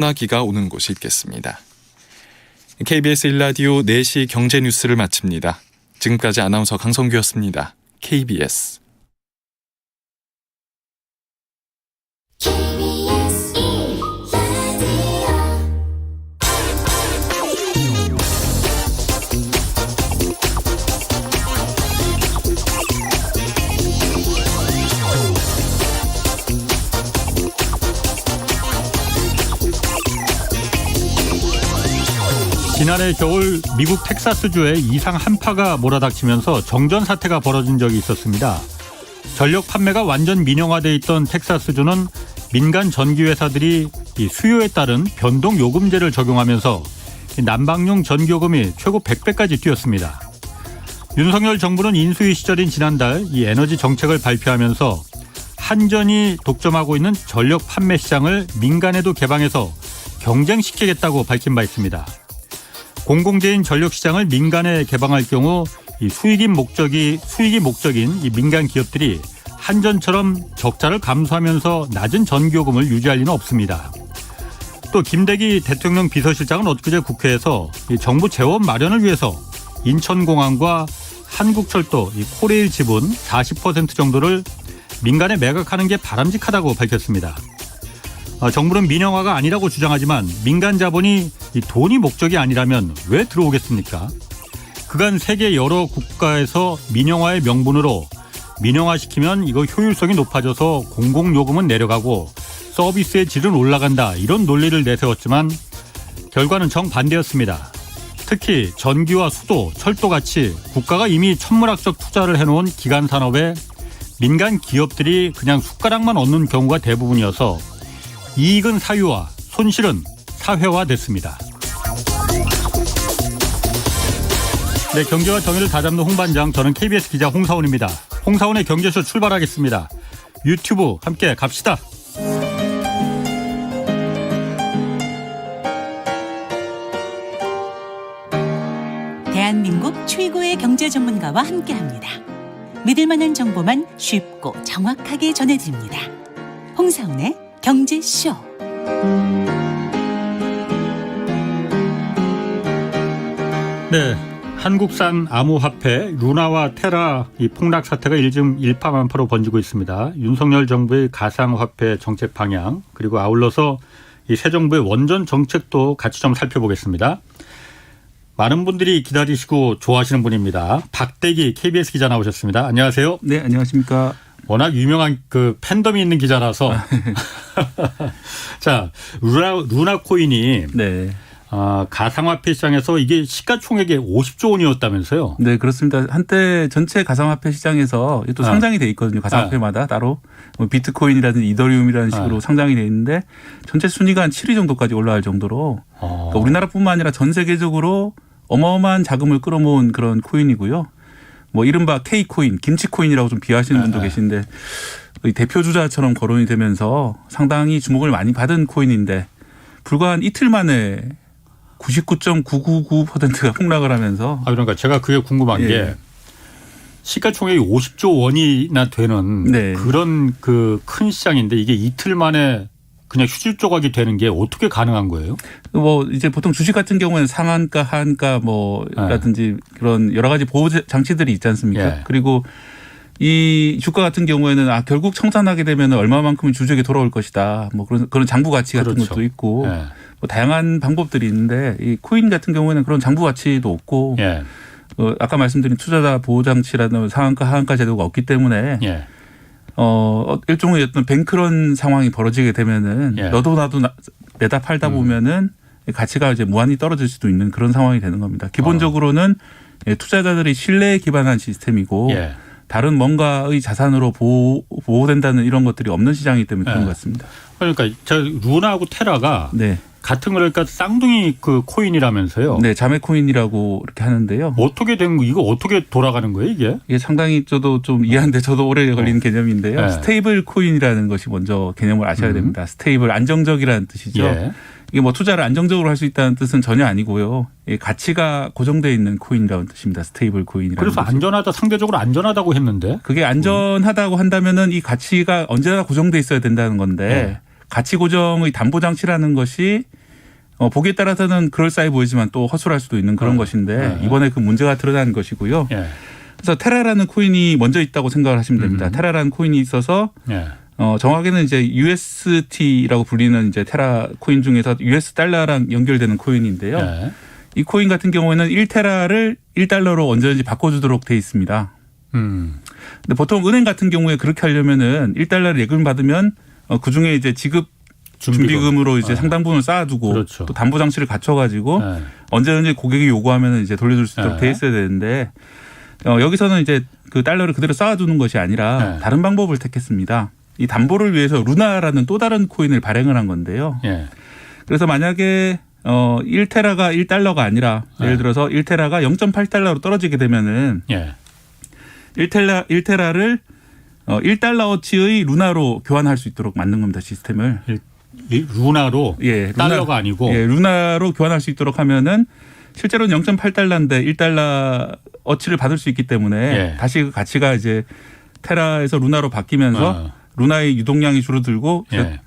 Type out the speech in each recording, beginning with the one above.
나기가 오는 곳이 있겠습니다. KBS 1라디오 4시 경제뉴스를 마칩니다. 지금까지 아나운서 강성규였습니다. KBS 지난해 겨울 미국 텍사스주에 이상 한파가 몰아닥치면서 정전 사태가 벌어진 적이 있었습니다. 전력 판매가 완전 민영화돼 있던 텍사스주는 민간 전기회사들이 이 수요에 따른 변동 요금제를 적용하면서 난방용 전기요금이 최고 100배까지 뛰었습니다. 윤석열 정부는 인수위 시절인 지난달 이 에너지 정책을 발표하면서 한전이 독점하고 있는 전력 판매 시장을 민간에도 개방해서 경쟁시키겠다고 밝힌 바 있습니다. 공공재인 전력시장을 민간에 개방할 경우 이 수익이 목적인 이 민간 기업들이 한전처럼 적자를 감수하면서 낮은 전기요금을 유지할 리는 없습니다. 또 김대기 대통령 비서실장은 엊그제 국회에서 이 정부 재원 마련을 위해서 인천공항과 한국철도 이 코레일 지분 40% 정도를 민간에 매각하는 게 바람직하다고 밝혔습니다. 정부는 민영화가 아니라고 주장하지만 민간 자본이 이 돈이 목적이 아니라면 왜 들어오겠습니까? 그간 세계 여러 국가에서 민영화의 명분으로 민영화시키면 이거 효율성이 높아져서 공공요금은 내려가고 서비스의 질은 올라간다 이런 논리를 내세웠지만 결과는 정반대였습니다. 특히 전기와 수도, 철도같이 국가가 이미 천문학적 투자를 해놓은 기간 산업에 민간 기업들이 그냥 숟가락만 얻는 경우가 대부분이어서 이익은 사유화, 손실은 사회화됐습니다. 네, 경제와 정의를 다잡는 홍반장, 저는 KBS 기자 홍사원입니다. 홍사원의 경제쇼 출발하겠습니다. 유튜브 함께 갑시다. 대한민국 최고의 경제 전문가와 함께합니다. 믿을 만한 정보만 쉽고 정확하게 전해드립니다. 홍사원의 경제쇼. 네, 한국산 암호화폐 루나와 테라 이 폭락 사태가 요즘 일파만파로 번지고 있습니다. 윤석열 정부의 가상화폐 정책 방향 그리고 아울러서 이 새 정부의 원전 정책도 같이 좀 살펴보겠습니다. 많은 분들이 기다리시고 좋아하시는 분입니다. 박대기 KBS 기자 나오셨습니다. 안녕하세요. 네, 안녕하십니까. 워낙 유명한 그 팬덤이 있는 기자라서. 자, 루나 코인이 네. 가상화폐 시장에서 이게 시가총액이 50조 원이었다면서요? 네, 그렇습니다. 한때 전체 가상화폐 시장에서 또 상장이 돼 있거든요. 가상화폐마다 따로. 뭐 비트코인이라든지 이더리움이라는 식으로 상장이 돼 있는데 전체 순위가 한 7위 정도까지 올라갈 정도로 그러니까 우리나라뿐만 아니라 전 세계적으로 어마어마한 자금을 끌어모은 그런 코인이고요. 뭐 이른바 K코인, 김치코인이라고 좀 비하하시는 분도 계신데 대표 주자처럼 거론이 되면서 상당히 주목을 많이 받은 코인인데 불과 한 이틀 만에 99.999%가 폭락을 하면서. 그러니까 제가 그게 궁금한 게 시가총액이 50조 원이나 되는 네. 그런 그 큰 시장인데 이게 이틀 만에 그냥 휴지 조각이 되는 게 어떻게 가능한 거예요? 뭐 이제 보통 주식 같은 경우에는 상한가, 하한가 뭐라든지 그런 여러 가지 보호 장치들이 있지 않습니까? 그리고 이 주가 같은 경우에는 결국 청산하게 되면 얼마만큼은 주주에게 돌아올 것이다. 뭐 그런 장부 가치 같은 것도 있고 뭐 다양한 방법들이 있는데 이 코인 같은 경우에는 그런 장부 가치도 없고 아까 말씀드린 투자자 보호 장치라는 상한가, 하한가 제도가 없기 때문에 일종의 어떤 뱅크런 상황이 벌어지게 되면은 너도 나도 내다 팔다 보면은 가치가 이제 무한히 떨어질 수도 있는 그런 상황이 되는 겁니다. 기본적으로는 투자자들이 신뢰에 기반한 시스템이고 다른 뭔가의 자산으로 보호된다는 이런 것들이 없는 시장이기 때문에 그런 것 같습니다. 그러니까 루나하고 테라가 같은 그러니까 쌍둥이 그 코인이라면서요. 네, 자매 코인이라고 이렇게 하는데요. 어떻게 된 거 이거 어떻게 돌아가는 거예요 이게? 이게 상당히 저도 좀 이해하는데 저도 오래 걸리는 개념인데요. 스테이블 코인이라는 것이 먼저 개념을 아셔야 됩니다. 스테이블 안정적이라는 뜻이죠. 이게 뭐 투자를 안정적으로 할 수 있다는 뜻은 전혀 아니고요. 가치가 고정되어 있는 코인이라는 뜻입니다. 스테이블 코인이라는. 그래서 거죠. 안전하다 상대적으로 안전하다고 했는데. 그게 안전하다고 한다면은 이 가치가 언제나 고정돼 있어야 된다는 건데 가치 고정의 담보 장치라는 것이 보기에 따라서는 그럴싸해 보이지만 또 허술할 수도 있는 그런 것인데 이번에 그 문제가 드러난 것이고요. 예. 그래서 테라라는 코인이 먼저 있다고 생각을 하시면 됩니다. 테라라는 코인이 있어서 예. 정확히는 이제 UST라고 불리는 이제 테라 코인 중에서 US 달러랑 연결되는 코인인데요. 예. 이 코인 같은 경우에는 1테라를 1달러로 언제든지 바꿔주도록 돼 있습니다. 근데 보통 은행 같은 경우에 그렇게 하려면은 1달러를 예금 받으면 그 중에 이제 지급 준비금으로 이제 상당 부분을 쌓아두고 그렇죠. 또 담보 장치를 갖춰가지고 언제든지 고객이 요구하면 이제 돌려줄 수 있도록 돼 있어야 되는데 여기서는 이제 그 달러를 그대로 쌓아두는 것이 아니라 다른 방법을 택했습니다. 이 담보를 위해서 루나라는 또 다른 코인을 발행을 한 건데요. 예. 그래서 만약에 1테라가 1달러가 아니라 예를 들어서 1테라가 0.8달러로 떨어지게 되면은 예. 1테라를 1달러어치의 루나로 교환할 수 있도록 만든 겁니다. 시스템을. 루나로 예, 달러가 아니고. 예, 루나로 교환할 수 있도록 하면은 실제로는 0.8달러인데 1달러어치를 받을 수 있기 때문에 예. 다시 그 가치가 이제 테라에서 루나로 바뀌면서 루나의 유동량이 줄어들고 예.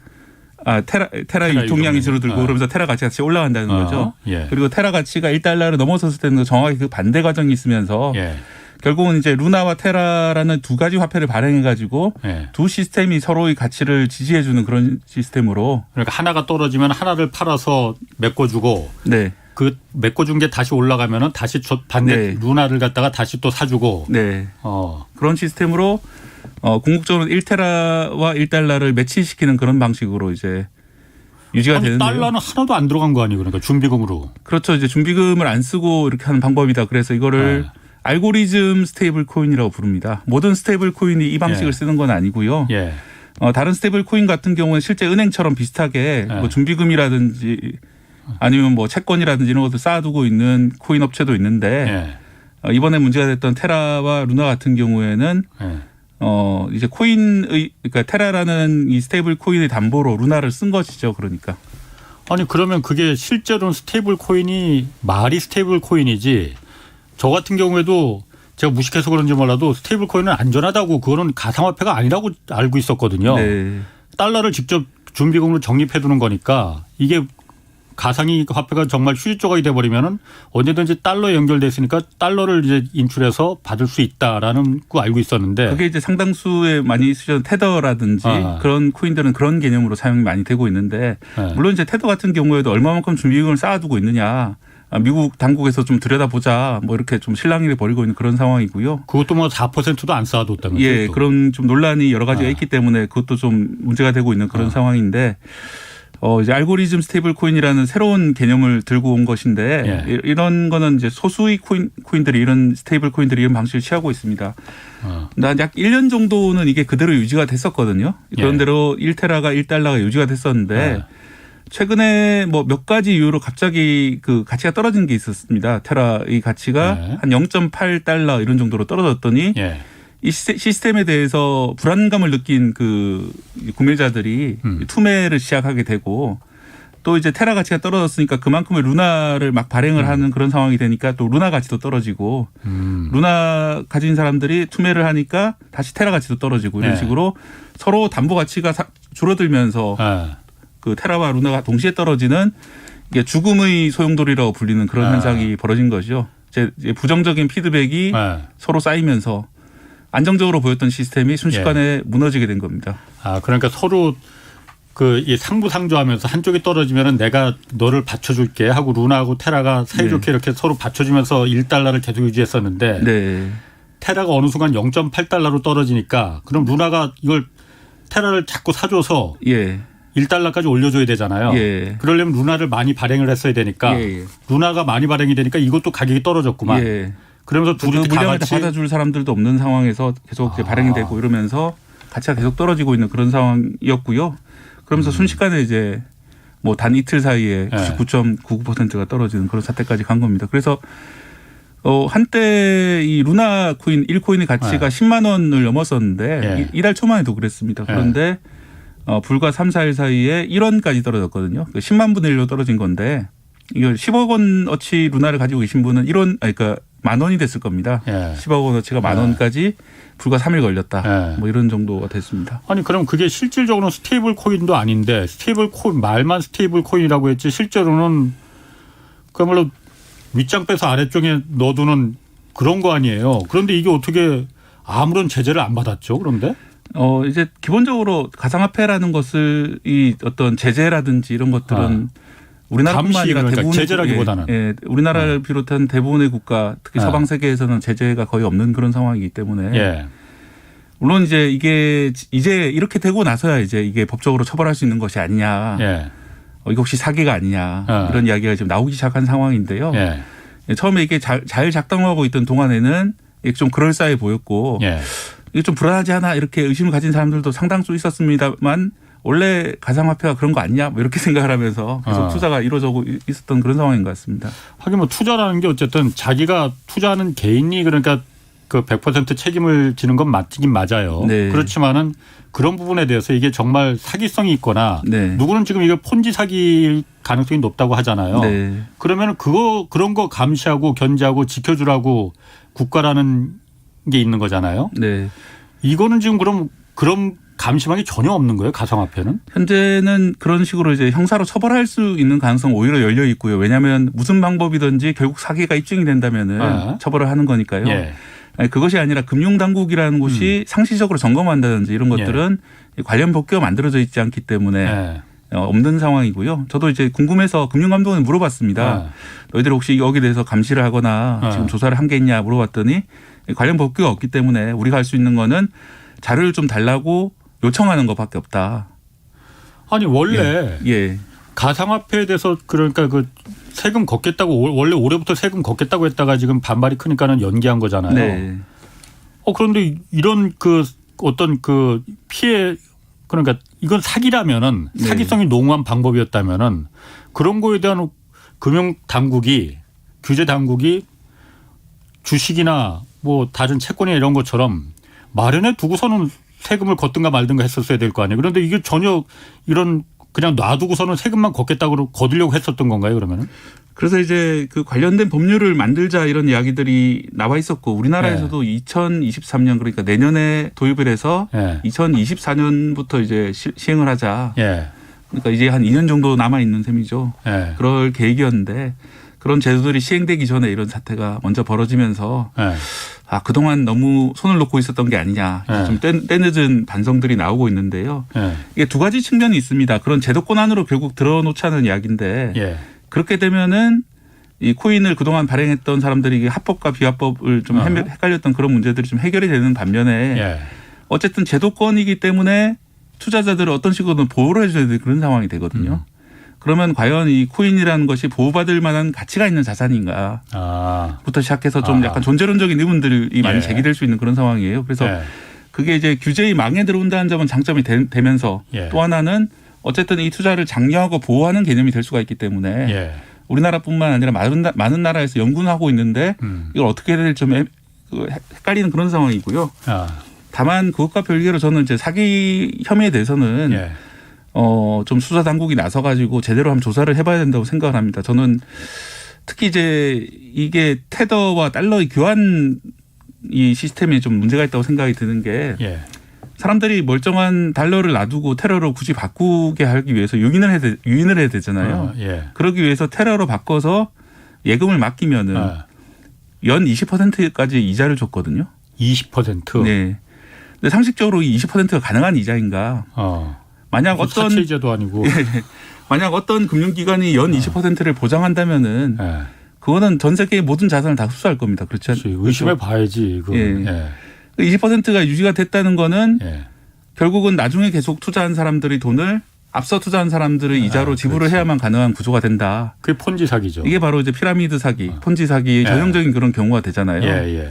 테라의 유통량이 줄어들고 그러면서 테라 가치가 같이 올라간다는 거죠. 예. 그리고 테라 가치가 1달러를 넘어섰을 때는 정확히 그 반대 과정이 있으면서 예. 결국은 이제 루나와 테라라는 두 가지 화폐를 발행해 가지고 예. 두 시스템이 서로의 가치를 지지해 주는 그런 시스템으로 그러니까 하나가 떨어지면 하나를 팔아서 메꿔주고 네. 그 메꿔준 게 다시 올라가면은 다시 반대 네. 루나를 갖다가 다시 또 사주고. 네. 그런 시스템으로 궁극적으로 1테라와 1달러를 매치시키는 그런 방식으로 이제 유지가 아니, 되는데요. 달러는 하나도 안 들어간 거 아니에요? 그러니까 준비금으로. 그렇죠. 이제 준비금을 안 쓰고 이렇게 하는 방법이다. 그래서 이거를 알고리즘 스테이블 코인이라고 부릅니다. 모든 스테이블 코인이 이 방식을 쓰는 건 아니고요. 예. 다른 스테이블 코인 같은 경우는 실제 은행처럼 비슷하게 뭐 준비금이라든지 아니면 뭐 채권이라든지 이런 것들 쌓아두고 있는 코인 업체도 있는데 이번에 문제가 됐던 테라와 루나 같은 경우에는 이제 코인의 그러니까 테라라는 이 스테이블 코인의 담보로 루나를 쓴 것이죠. 그러니까. 아니 그러면 그게 실제로는 스테이블 코인이 말이 스테이블 코인이지 저 같은 경우에도 제가 무식해서 그런지 몰라도 스테이블 코인은 안전하다고 그거는 가상화폐가 아니라고 알고 있었거든요. 네. 달러를 직접 준비금으로 적립해 두는 거니까 이게 가상이 화폐가 정말 휴지 조각이 돼버리면은 언제든지 달러에 연결돼 있으니까 달러를 이제 인출해서 받을 수 있다라는 거 알고 있었는데 그게 이제 상당수에 많이 쓰셨던 테더라든지 그런 코인들은 그런 개념으로 사용이 많이 되고 있는데 물론 이제 테더 같은 경우에도 얼마만큼 준비금을 쌓아두고 있느냐 미국 당국에서 좀 들여다보자 뭐 이렇게 좀 실랑이를 벌이고 있는 그런 상황이고요. 그것도 뭐 4%도 안 쌓아뒀다면서요. 예, 그런 좀 논란이 여러 가지가 있기 때문에 그것도 좀 문제가 되고 있는 그런 상황인데 이제 알고리즘 스테이블 코인이라는 새로운 개념을 들고 온 것인데 이런 거는 이제 소수의 코인들이 이런 스테이블 코인들이 이런 방식을 취하고 있습니다. 약 1년 정도는 이게 그대로 유지가 됐었거든요. 그런대로 1테라가 1달러가 유지가 됐었는데 최근에 뭐 몇 가지 이유로 갑자기 그 가치가 떨어진 게 있었습니다. 테라의 가치가 한 0.8달러 이런 정도로 떨어졌더니 이 시스템에 대해서 불안감을 느낀 그 구매자들이 투매를 시작하게 되고 또 이제 테라 가치가 떨어졌으니까 그만큼의 루나를 막 발행을 하는 그런 상황이 되니까 또 루나 가치도 떨어지고 루나 가진 사람들이 투매를 하니까 다시 테라 가치도 떨어지고 이런 식으로 서로 담보 가치가 줄어들면서 그 테라와 루나가 동시에 떨어지는 이게 죽음의 소용돌이라고 불리는 그런 현상이 벌어진 거죠. 이제 부정적인 피드백이 서로 쌓이면서 안정적으로 보였던 시스템이 순식간에 무너지게 된 겁니다. 그러니까 서로 이 상부상조하면서 한쪽이 떨어지면은 내가 너를 받쳐줄게 하고 루나하고 테라가 사이좋게 이렇게 서로 받쳐주면서 1달러를 계속 유지했었는데 테라가 어느 순간 0.8달러로 떨어지니까 그럼 루나가 이걸 테라를 자꾸 사줘서 1달러까지 올려줘야 되잖아요. 그러려면 루나를 많이 발행을 했어야 되니까 루나가 많이 발행이 되니까 이것도 가격이 떨어졌구만. 그러면서 둘이 다 물량을 같이 받아줄 사람들도 없는 상황에서 계속 발행이 되고 이러면서 가치가 계속 떨어지고 있는 그런 상황이었고요. 그러면서 순식간에 이제 뭐 단 이틀 사이에 99.99%가 떨어지는 그런 사태까지 간 겁니다. 그래서 한때 이 루나 코인 1코인의 가치가 10만 원을 넘었었는데 이달 초만 해도 그랬습니다. 그런데 불과 3, 4일 사이에 1원까지 떨어졌거든요. 10만 분의 1로 떨어진 건데 이걸 10억 원어치 루나를 가지고 계신 분은 1원 그러니까 만 원이 됐을 겁니다. 예. 10억 원어치가 만 원까지 불과 3일 걸렸다. 예. 뭐 이런 정도가 됐습니다. 아니 그럼 그게 실질적으로는 스테이블 코인도 아닌데 스테이블 코인 말만 스테이블 코인이라고 했지 실제로는 그야말로 윗장 빼서 아래쪽에 넣어두는 그런 거 아니에요. 그런데 이게 어떻게 아무런 제재를 안 받았죠? 그런데? 이제 기본적으로 가상화폐라는 것을 이 어떤 제재라든지 이런 것들은 우리나라뿐만 아니라 그러니까 대부분의 제재라기보다는 우리나라를 비롯한 대부분의 국가 특히 서방 세계에서는 제재가 거의 없는 그런 상황이기 때문에 예. 물론 이제 이게 이제 이렇게 되고 나서야 이제 이게 법적으로 처벌할 수 있는 것이 아니냐. 예. 이거 혹시 사기가 아니냐 이런 이야기가 지금 나오기 시작한 상황인데요. 예. 처음에 이게 잘 작동하고 있던 동안에는 이게 좀 그럴싸해 보였고 예. 이게 좀 불안하지 않아 이렇게 의심을 가진 사람들도 상당수 있었습니다만 원래 가상화폐가 그런 거 아니냐 뭐 이렇게 생각을 하면서 계속 투자가 이루어지고 있었던 그런 상황인 것 같습니다. 하긴 뭐 투자라는 게 어쨌든 자기가 투자하는 개인이 그러니까 그 100% 책임을 지는 건 맞긴 맞아요. 네. 그렇지만은 그런 부분에 대해서 이게 정말 사기성이 있거나 네. 누구는 지금 이거 폰지 사기일 가능성이 높다고 하잖아요. 네. 그러면 그런 거 감시하고 견제하고 지켜주라고 국가라는 게 있는 거잖아요. 네. 이거는 지금 그럼 그런 감시망이 전혀 없는 거예요, 가상화폐는? 현재는 그런 식으로 이제 형사로 처벌할 수 있는 가능성 오히려 열려 있고요. 왜냐하면 무슨 방법이든지 결국 사기가 입증이 된다면은 처벌을 하는 거니까요. 예. 아니, 그것이 아니라 금융당국이라는 곳이 상시적으로 점검한다든지 이런 것들은 관련 법규가 만들어져 있지 않기 때문에 없는 상황이고요. 저도 이제 궁금해서 금융감독원에 물어봤습니다. 너희들 혹시 여기에 대해서 감시를 하거나 지금 조사를 한 게 있냐 물어봤더니 관련 법규가 없기 때문에 우리가 할 수 있는 거는 자료를 좀 달라고 요청하는 것밖에 없다. 아니 원래 예. 가상화폐에 대해서 그러니까 그 세금 걷겠다고 원래 올해부터 세금 걷겠다고 했다가 지금 반발이 크니까는 연기한 거잖아요. 네. 그런데 이런 그 어떤 그 피해 그러니까 이건 사기라면은 네. 사기성이 농후한 방법이었다면은 그런 거에 대한 금융 당국이 규제 당국이 주식이나 뭐 다른 채권이나 이런 것처럼 마련해 두고서는 세금을 걷든가 말든가 했었어야 될 거 아니에요. 그런데 이게 전혀 이런 그냥 놔두고서는 세금만 걷겠다고 거두려고 했었던 건가요, 그러면은? 그래서 이제 그 관련된 법률을 만들자 이런 이야기들이 나와 있었고 우리나라에서도 2023년 그러니까 내년에 도입을 해서 2024년부터 이제 시행을 하자. 그러니까 이제 한 2년 정도 남아 있는 셈이죠. 그럴 계획이었는데 그런 제도들이 시행되기 전에 이런 사태가 먼저 벌어지면서 그동안 너무 손을 놓고 있었던 게 아니냐. 좀 때늦은 반성들이 나오고 있는데요. 이게 두 가지 측면이 있습니다. 그런 제도권 안으로 결국 들어놓자는 이야기인데 그렇게 되면은 이 코인을 그동안 발행했던 사람들이 합법과 비합법을 좀 헷갈렸던 그런 문제들이 좀 해결이 되는 반면에 어쨌든 제도권이기 때문에 투자자들을 어떤 식으로든 보호를 해줘야 되는 그런 상황이 되거든요. 그러면 과연 이 코인이라는 것이 보호받을 만한 가치가 있는 자산인가부터 시작해서 좀 약간 존재론적인 의문들이 많이 제기될 수 있는 그런 상황이에요. 그래서 그게 이제 규제의 망에 들어온다는 점은 장점이 되면서 또 하나는 어쨌든 이 투자를 장려하고 보호하는 개념이 될 수가 있기 때문에 우리나라뿐만 아니라 많은 나라에서 연구는 하고 있는데 이걸 어떻게 해야 될지 좀 헷갈리는 그런 상황이고요. 다만 그것과 별개로 저는 이제 사기 혐의에 대해서는 좀 수사 당국이 나서 가지고 제대로 한번 조사를 해봐야 된다고 생각을 합니다. 저는 특히 이제 이게 테더와 달러의 교환 이 시스템에 좀 문제가 있다고 생각이 드는 게 사람들이 멀쩡한 달러를 놔두고 테러로 굳이 바꾸게 하기 위해서 유인을 해야 되잖아요. 그러기 위해서 테러로 바꿔서 예금을 맡기면은 연 20%까지 이자를 줬거든요. 20%? 네. 근데 상식적으로 이 20%가 가능한 이자인가? 만약 어떤 사채이자도 아니고 만약 어떤 금융기관이 연 20%를 보장한다면은 그거는 전 세계의 모든 자산을 다 흡수할 겁니다. 그렇지 않죠? 의심해 봐야지. 20%가 유지가 됐다는 거는 결국은 나중에 계속 투자한 사람들이 돈을 앞서 투자한 사람들의 이자로 지불을 해야만 가능한 구조가 된다. 그게 폰지 사기죠. 이게 바로 이제 피라미드 사기, 폰지 사기의 전형적인 그런 경우가 되잖아요.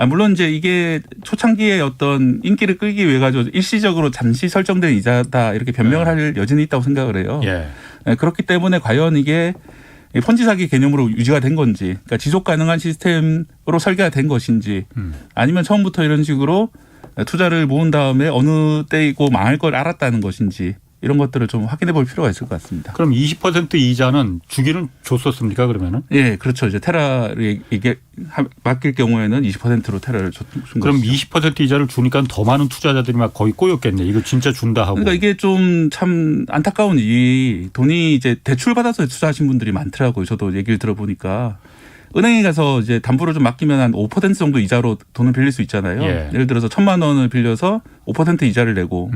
물론 이제 이게 초창기에 어떤 인기를 끌기 위해 가지고 일시적으로 잠시 설정된 이자다 이렇게 변명을 할 여지는 있다고 생각을 해요. 그렇기 때문에 과연 이게 폰지 사기 개념으로 유지가 된 건지, 그러니까 지속 가능한 시스템으로 설계가 된 것인지, 아니면 처음부터 이런 식으로 투자를 모은 다음에 어느 때이고 망할 걸 알았다는 것인지, 이런 것들을 좀 확인해 볼 필요가 있을 것 같습니다. 그럼 20% 이자는 주기는 줬었습니까 그러면은? 예, 그렇죠. 이제 테라를 이게 맡길 경우에는 20%로 테라를 준 그럼 것이죠. 20% 이자를 주니까 더 많은 투자자들이 막 거의 꼬였겠네. 이거 진짜 준다 하고. 그러니까 이게 좀 참 안타까운 일이 돈이 이제 대출 받아서 투자하신 분들이 많더라고요. 저도 얘기를 들어보니까. 은행에 가서 이제 담보를 좀 맡기면 한 5% 정도 이자로 돈을 빌릴 수 있잖아요. 예. 예를 들어서 1,000만 원을 빌려서 5% 이자를 내고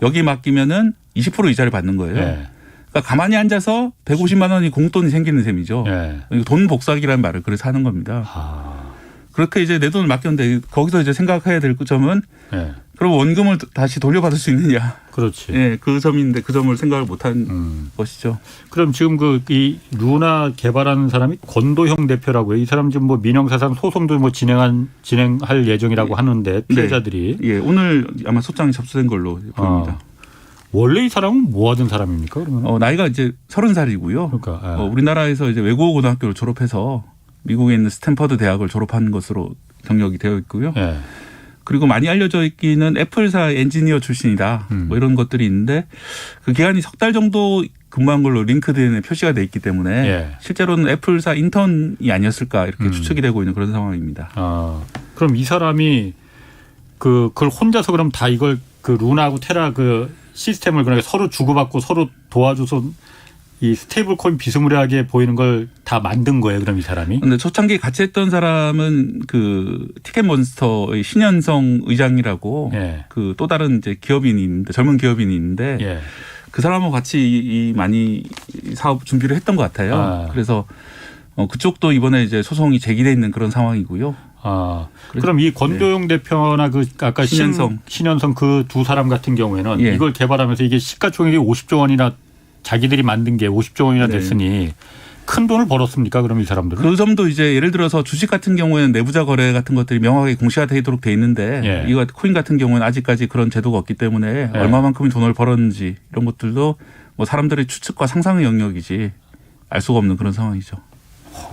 여기 맡기면은 20% 이자를 받는 거예요. 예. 그러니까 가만히 앉아서 150만 원이 공돈이 생기는 셈이죠. 예. 이거 돈 복사기라는 말을 그래서 하는 겁니다. 아. 그렇게 이제 내 돈을 맡겼는데 거기서 이제 생각해야 될 점은 예. 그럼 원금을 다시 돌려받을 수 있느냐. 그렇지. 예, 그 점인데 그 점을 생각을 못한 것이죠. 그럼 지금 이 루나 개발하는 사람이 권도형 대표라고요. 이 사람 지금 뭐 민형사상 소송도 뭐 진행할 예정이라고 하는데 피해자들이. 예, 오늘 아마 소장이 접수된 걸로 보입니다. 원래 이 사람은 뭐 하던 사람입니까? 그러면? 나이가 이제 30살이고요. 그러니까. 예. 우리나라에서 이제 외국어 고등학교를 졸업해서 미국에 있는 스탠퍼드 대학을 졸업한 것으로 경력이 되어 있고요. 예. 그리고 많이 알려져 있기는 애플사 엔지니어 출신이다. 뭐 이런 것들이 있는데 그 기간이 석 달 정도 근무한 걸로 링크드인에 표시가 돼 있기 때문에 예. 실제로는 애플사 인턴이 아니었을까 이렇게 추측이 되고 있는 그런 상황입니다. 그럼 이 사람이 그걸 혼자서 그럼 다 이걸 그 루나하고 테라 그 시스템을 그러니까 서로 주고받고 서로 도와줘서 이 스테이블 코인 비스무리하게 보이는 걸 다 만든 거예요. 그럼 이 사람이? 근데 초창기에 같이 했던 사람은 그 티켓몬스터의 신현성 의장이라고 예. 그 또 다른 이제 기업인이 있는데 젊은 기업인이 있는데 예. 그 사람하고 같이 많이 사업 준비를 했던 것 같아요. 그래서 그쪽도 이번에 이제 소송이 제기돼 있는 그런 상황이고요. 그럼 이 권도용 대표나 그 아까 신현성 그 두 사람 같은 경우에는 예. 이걸 개발하면서 이게 시가총액이 50조 원이나 자기들이 만든 게 50조 원이나 됐으니 큰 돈을 벌었습니까? 그럼 이 사람들은? 그 점도 이제 예를 들어서 주식 같은 경우에는 내부자 거래 같은 것들이 명확하게 공시가 되도록 돼 있는데 예. 이거 코인 같은 경우는 아직까지 그런 제도가 없기 때문에 예. 얼마만큼 돈을 벌었는지 이런 것들도 뭐 사람들의 추측과 상상의 영역이지 알 수가 없는 그런 상황이죠.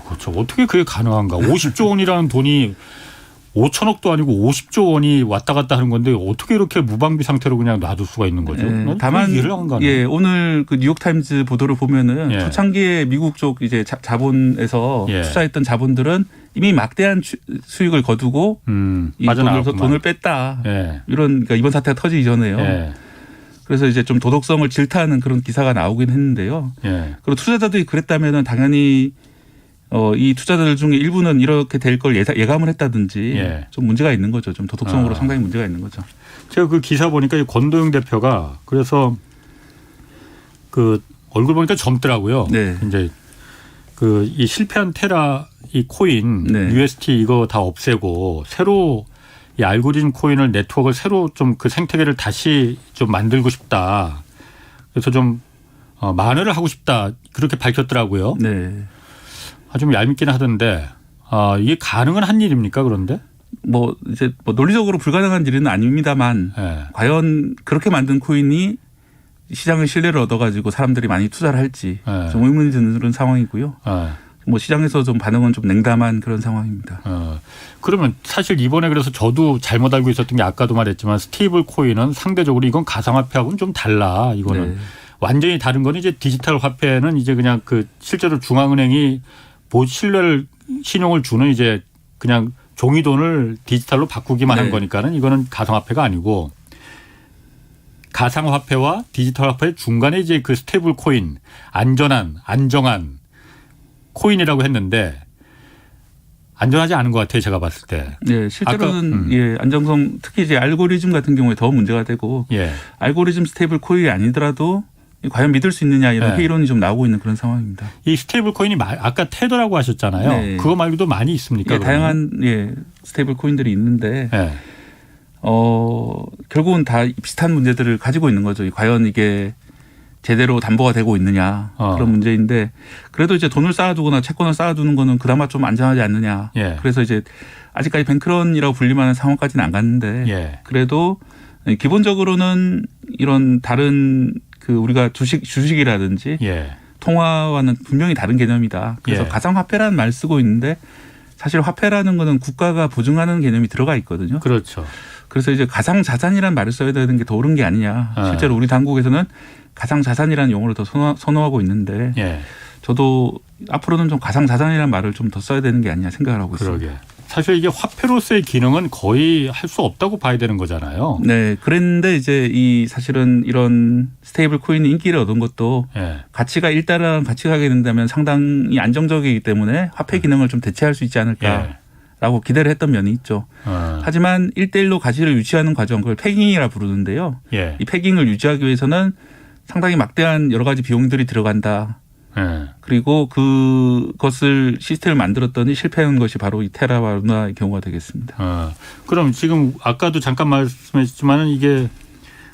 그렇죠. 어떻게 그게 가능한가? 50조 원이라는 돈이 5천억도 아니고 50조 원이 왔다 갔다 하는 건데 어떻게 이렇게 무방비 상태로 그냥 놔둘 수가 있는 거죠? 다만 이해를 안 가네. 오늘 그 뉴욕타임즈 보도를 보면은 초창기에 미국 쪽 이제 자본에서 투자했던 자본들은 이미 막대한 수익을 거두고 이 돈을 뺐다. 이런 그러니까 이번 사태가 터지기 전에요. 그래서 이제 좀 도덕성을 질타하는 그런 기사가 나오긴 했는데요. 그리고 투자자들이 그랬다면은 당연히 이 투자자들 중에 일부는 이렇게 될 걸 예감을 했다든지 좀 문제가 있는 거죠. 좀 도덕성으로 상당히 문제가 있는 거죠. 제가 그 기사 보니까 이 권도영 대표가 그래서 그 얼굴 보니까 젊더라고요. 네. 이제 그 이 실패한 테라 이 코인 UST 이거 다 없애고 새로 이 알고리즘 코인을 네트워크를 새로 좀 그 생태계를 다시 좀 만들고 싶다. 그래서 좀 만회를 하고 싶다. 그렇게 밝혔더라고요. 네. 좀 얄밉긴 하던데 이게 가능한 한 일입니까 그런데? 뭐 이제 뭐 논리적으로 불가능한 일은 아닙니다만 과연 그렇게 만든 코인이 시장의 신뢰를 얻어가지고 사람들이 많이 투자를 할지 좀 의문이 드는 그런 상황이고요. 뭐 시장에서 좀 반응은 좀 냉담한 그런 상황입니다. 그러면 사실 이번에 그래서 저도 잘못 알고 있었던 게 아까도 말했지만 스테이블 코인은 상대적으로 이건 가상화폐하고는 좀 달라. 이거는 완전히 다른 건 이제 디지털 화폐는 이제 그냥 그 실제로 중앙은행이 신용을 주는 이제 그냥 종이돈을 디지털로 바꾸기만 한 거니까는 이거는 가상화폐가 아니고 가상화폐와 디지털 화폐 중간에 이제 그 스테이블 코인 안정한 코인이라고 했는데 안전하지 않은 것 같아요. 제가 봤을 때. 네, 실제로는 안정성 특히 이제 알고리즘 같은 경우에 더 문제가 되고 알고리즘 스테이블 코인이 아니더라도 과연 믿을 수 있느냐 이런 회의론이 좀 나오고 있는 그런 상황입니다. 이 스테이블 코인이 아까 테더라고 하셨잖아요. 그거 말고도 많이 있습니까? 다양한 스테이블 코인들이 있는데 결국은 다 비슷한 문제들을 가지고 있는 거죠. 과연 이게 제대로 담보가 되고 있느냐 그런 문제인데 그래도 이제 돈을 쌓아두거나 채권을 쌓아두는 거는 그나마 좀 안전하지 않느냐. 그래서 이제 아직까지 뱅크런이라고 불릴만한 상황까지는 안 갔는데 그래도 기본적으로는 이런 다른 그 우리가 주식이라든지 통화와는 분명히 다른 개념이다. 그래서 가상화폐라는 말 쓰고 있는데 사실 화폐라는 거는 국가가 보증하는 개념이 들어가 있거든요. 그렇죠. 그래서 이제 가상자산이라는 말을 써야 되는 게 더 옳은 게 아니냐. 실제로 우리 당국에서는 가상자산이라는 용어를 더 선호하고 있는데 예. 저도 앞으로는 좀 가상자산이라는 말을 좀 더 써야 되는 게 아니냐 생각을 하고 그러게. 있습니다. 사실 이게 화폐로서의 기능은 거의 할 수 없다고 봐야 되는 거잖아요. 네. 그런데 이제 이 사실은 이런 스테이블 코인이 인기를 얻은 것도 예. 가치가 일단은 가치가 하게 된다면 상당히 안정적이기 때문에 화폐 기능을 좀 대체할 수 있지 않을까라고 기대를 했던 면이 있죠. 하지만 1대1로 가치를 유치하는 과정 그걸 패깅이라 부르는데요. 예. 이 패깅을 유지하기 위해서는 상당히 막대한 여러 가지 비용들이 들어간다. 예. 그리고 그것을 시스템을 만들었더니 실패한 것이 바로 이 테라와 루나의 경우가 되겠습니다. 그럼 지금 아까도 잠깐 말씀하셨지만은 이게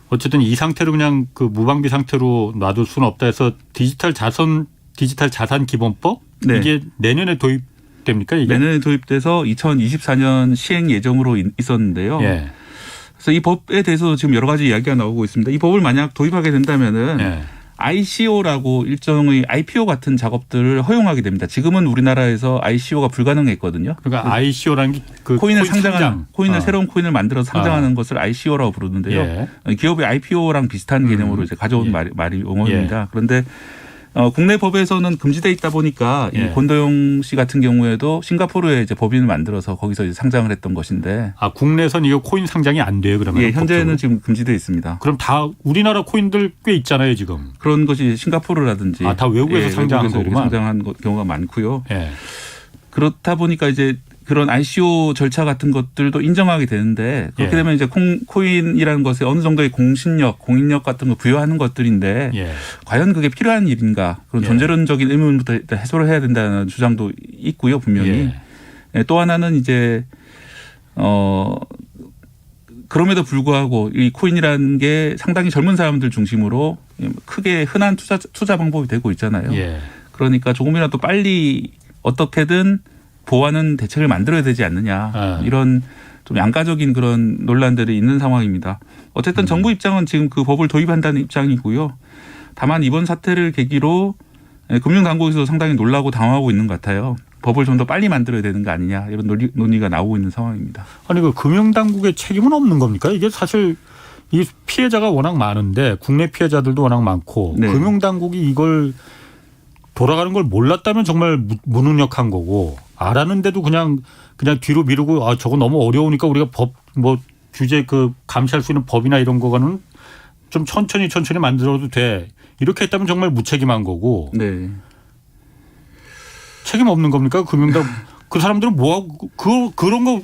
어쨌든 이 상태로 그냥 그 무방비 상태로 놔둘 수는 없다 해서 디지털 자산 기본법 네. 이게 내년에 도입됩니까 이게? 내년에 도입돼서 2024년 시행 예정으로 있었는데요. 예. 그래서 이 법에 대해서 지금 여러 가지 이야기가 나오고 있습니다. 이 법을 만약 도입하게 된다면은 예. ICO라고 일종의 IPO 같은 작업들을 허용하게 됩니다. 지금은 우리나라에서 ICO가 불가능했거든요. 그러니까 ICO라는 게 그 코인을 코인 상장하는 상장. 코인을 새로운 코인을 만들어서 상장하는 것을 ICO라고 부르는데요. 예. 기업의 IPO랑 비슷한 개념으로 이제 가져온 예. 말이 용어입니다. 그런데 국내 법에서는 금지돼 있다 보니까 예. 이 권도영 씨 같은 경우에도 싱가포르에 이제 법인을 만들어서 거기서 이제 상장을 했던 것인데 국내선 이거 코인 상장이 안 돼요 그러면? 예, 현재는 법적으로? 지금 금지돼 있습니다. 그럼 다 우리나라 코인들 꽤 있잖아요 지금. 그런 것이 싱가포르라든지 다 외국에서 상장한 외국에서 거구만. 상장한 경우가 많고요. 예. 그렇다 보니까 이제 그런 ICO 절차 같은 것들도 인정하게 되는데 그렇게 예. 되면 이제 코인이라는 것에 어느 정도의 공인력 같은 걸 부여하는 것들인데 예. 과연 그게 필요한 일인가 그런 예. 존재론적인 의문부터 일단 해소를 해야 된다는 주장도 있고요 분명히. 예. 또 하나는 이제 그럼에도 불구하고 이 코인이라는 게 상당히 젊은 사람들 중심으로 크게 흔한 투자 방법이 되고 있잖아요. 예. 그러니까 조금이라도 빨리 어떻게든 보완은 대책을 만들어야 되지 않느냐 이런 좀 양가적인 그런 논란들이 있는 상황입니다. 어쨌든 정부 입장은 지금 그 법을 도입한다는 입장이고요. 다만 이번 사태를 계기로 금융당국에서 상당히 놀라고 당황하고 있는 것 같아요. 법을 좀 더 빨리 만들어야 되는 거 아니냐 이런 논의가 나오고 있는 상황입니다. 아니 그 금융당국의 책임은 없는 겁니까? 이게 사실 이 피해자가 워낙 많은데 국내 피해자들도 워낙 많고 네. 금융당국이 이걸 돌아가는 걸 몰랐다면 정말 무능력한 거고 알았는데도 그냥 뒤로 미루고 저거 너무 어려우니까 우리가 법 규제 감시할 수 있는 법이나 이런 거는 좀 천천히 만들어도 돼 이렇게 했다면 정말 무책임한 거고 네. 책임 없는 겁니까 금융당국 그 사람들은 뭐하고 그런 거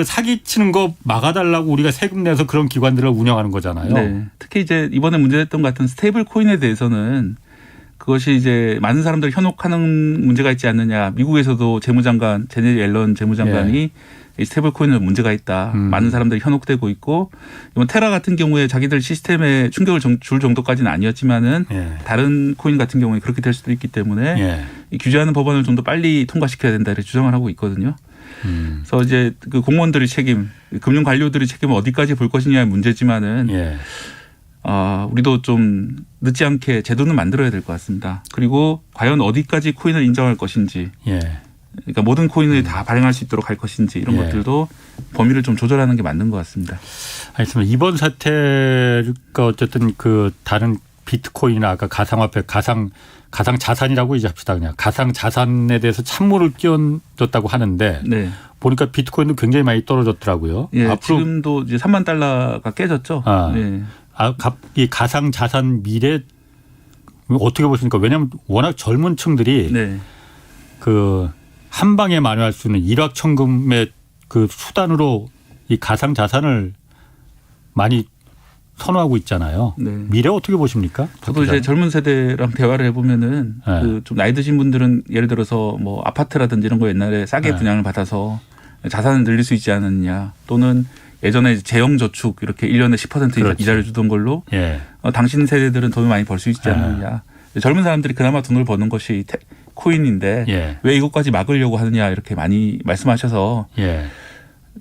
사기치는 거 막아달라고 우리가 세금 내서 그런 기관들을 운영하는 거잖아요. 네. 특히 이제 이번에 문제됐던 것 같은 스테이블 코인에 대해서는 그것이 이제 많은 사람들 현혹하는 문제가 있지 않느냐. 미국에서도 재무장관 제넷 옐런 재무장관이 이 스테이블 코인은 문제가 있다. 많은 사람들이 현혹되고 있고 이번 테라 같은 경우에 자기들 시스템에 충격을 줄 정도까지는 아니었지만은 다른 코인 같은 경우에 그렇게 될 수도 있기 때문에 이 규제하는 법안을 좀 더 빨리 통과시켜야 된다 이렇게 주장을 하고 있거든요. 그래서 이제 그 공무원들의 책임, 금융 관료들의 책임을 어디까지 볼 것이냐의 문제지만은 우리도 좀 늦지 않게 제도는 만들어야 될 것 같습니다. 그리고 과연 어디까지 코인을 인정할 것인지, 그러니까 모든 코인을 다 발행할 수 있도록 할 것인지 이런 것들도 범위를 좀 조절하는 게 맞는 것 같습니다. 알겠습니다. 이번 사태가 어쨌든 그 다른 비트코인이나 아까 가상화폐, 가상 자산이라고 이제 합시다 그냥 가상 자산에 대해서 찬물을 끼얹었다고 하는데 보니까 비트코인도 굉장히 많이 떨어졌더라고요. 예, 앞으로 지금도 이제 3만 달러가 깨졌죠. 이 가상 자산 미래 어떻게 보십니까? 왜냐하면 워낙 젊은 층들이 그 한 방에 만회할 수 있는 일확천금의 그 수단으로 이 가상 자산을 많이 선호하고 있잖아요. 미래 어떻게 보십니까? 저도 이제 젊은 세대랑 대화를 해보면은 그 좀 나이 드신 분들은 예를 들어서 뭐 아파트라든지 이런 거 옛날에 싸게 분양을 받아서 자산을 늘릴 수 있지 않느냐 또는 예전에 재형 저축 이렇게 1년에 10% 이자를 주던 걸로 당신 세대들은 돈을 많이 벌 수 있지 않느냐. 젊은 사람들이 그나마 돈을 버는 것이 코인인데 왜 이것까지 막으려고 하느냐 이렇게 많이 말씀하셔서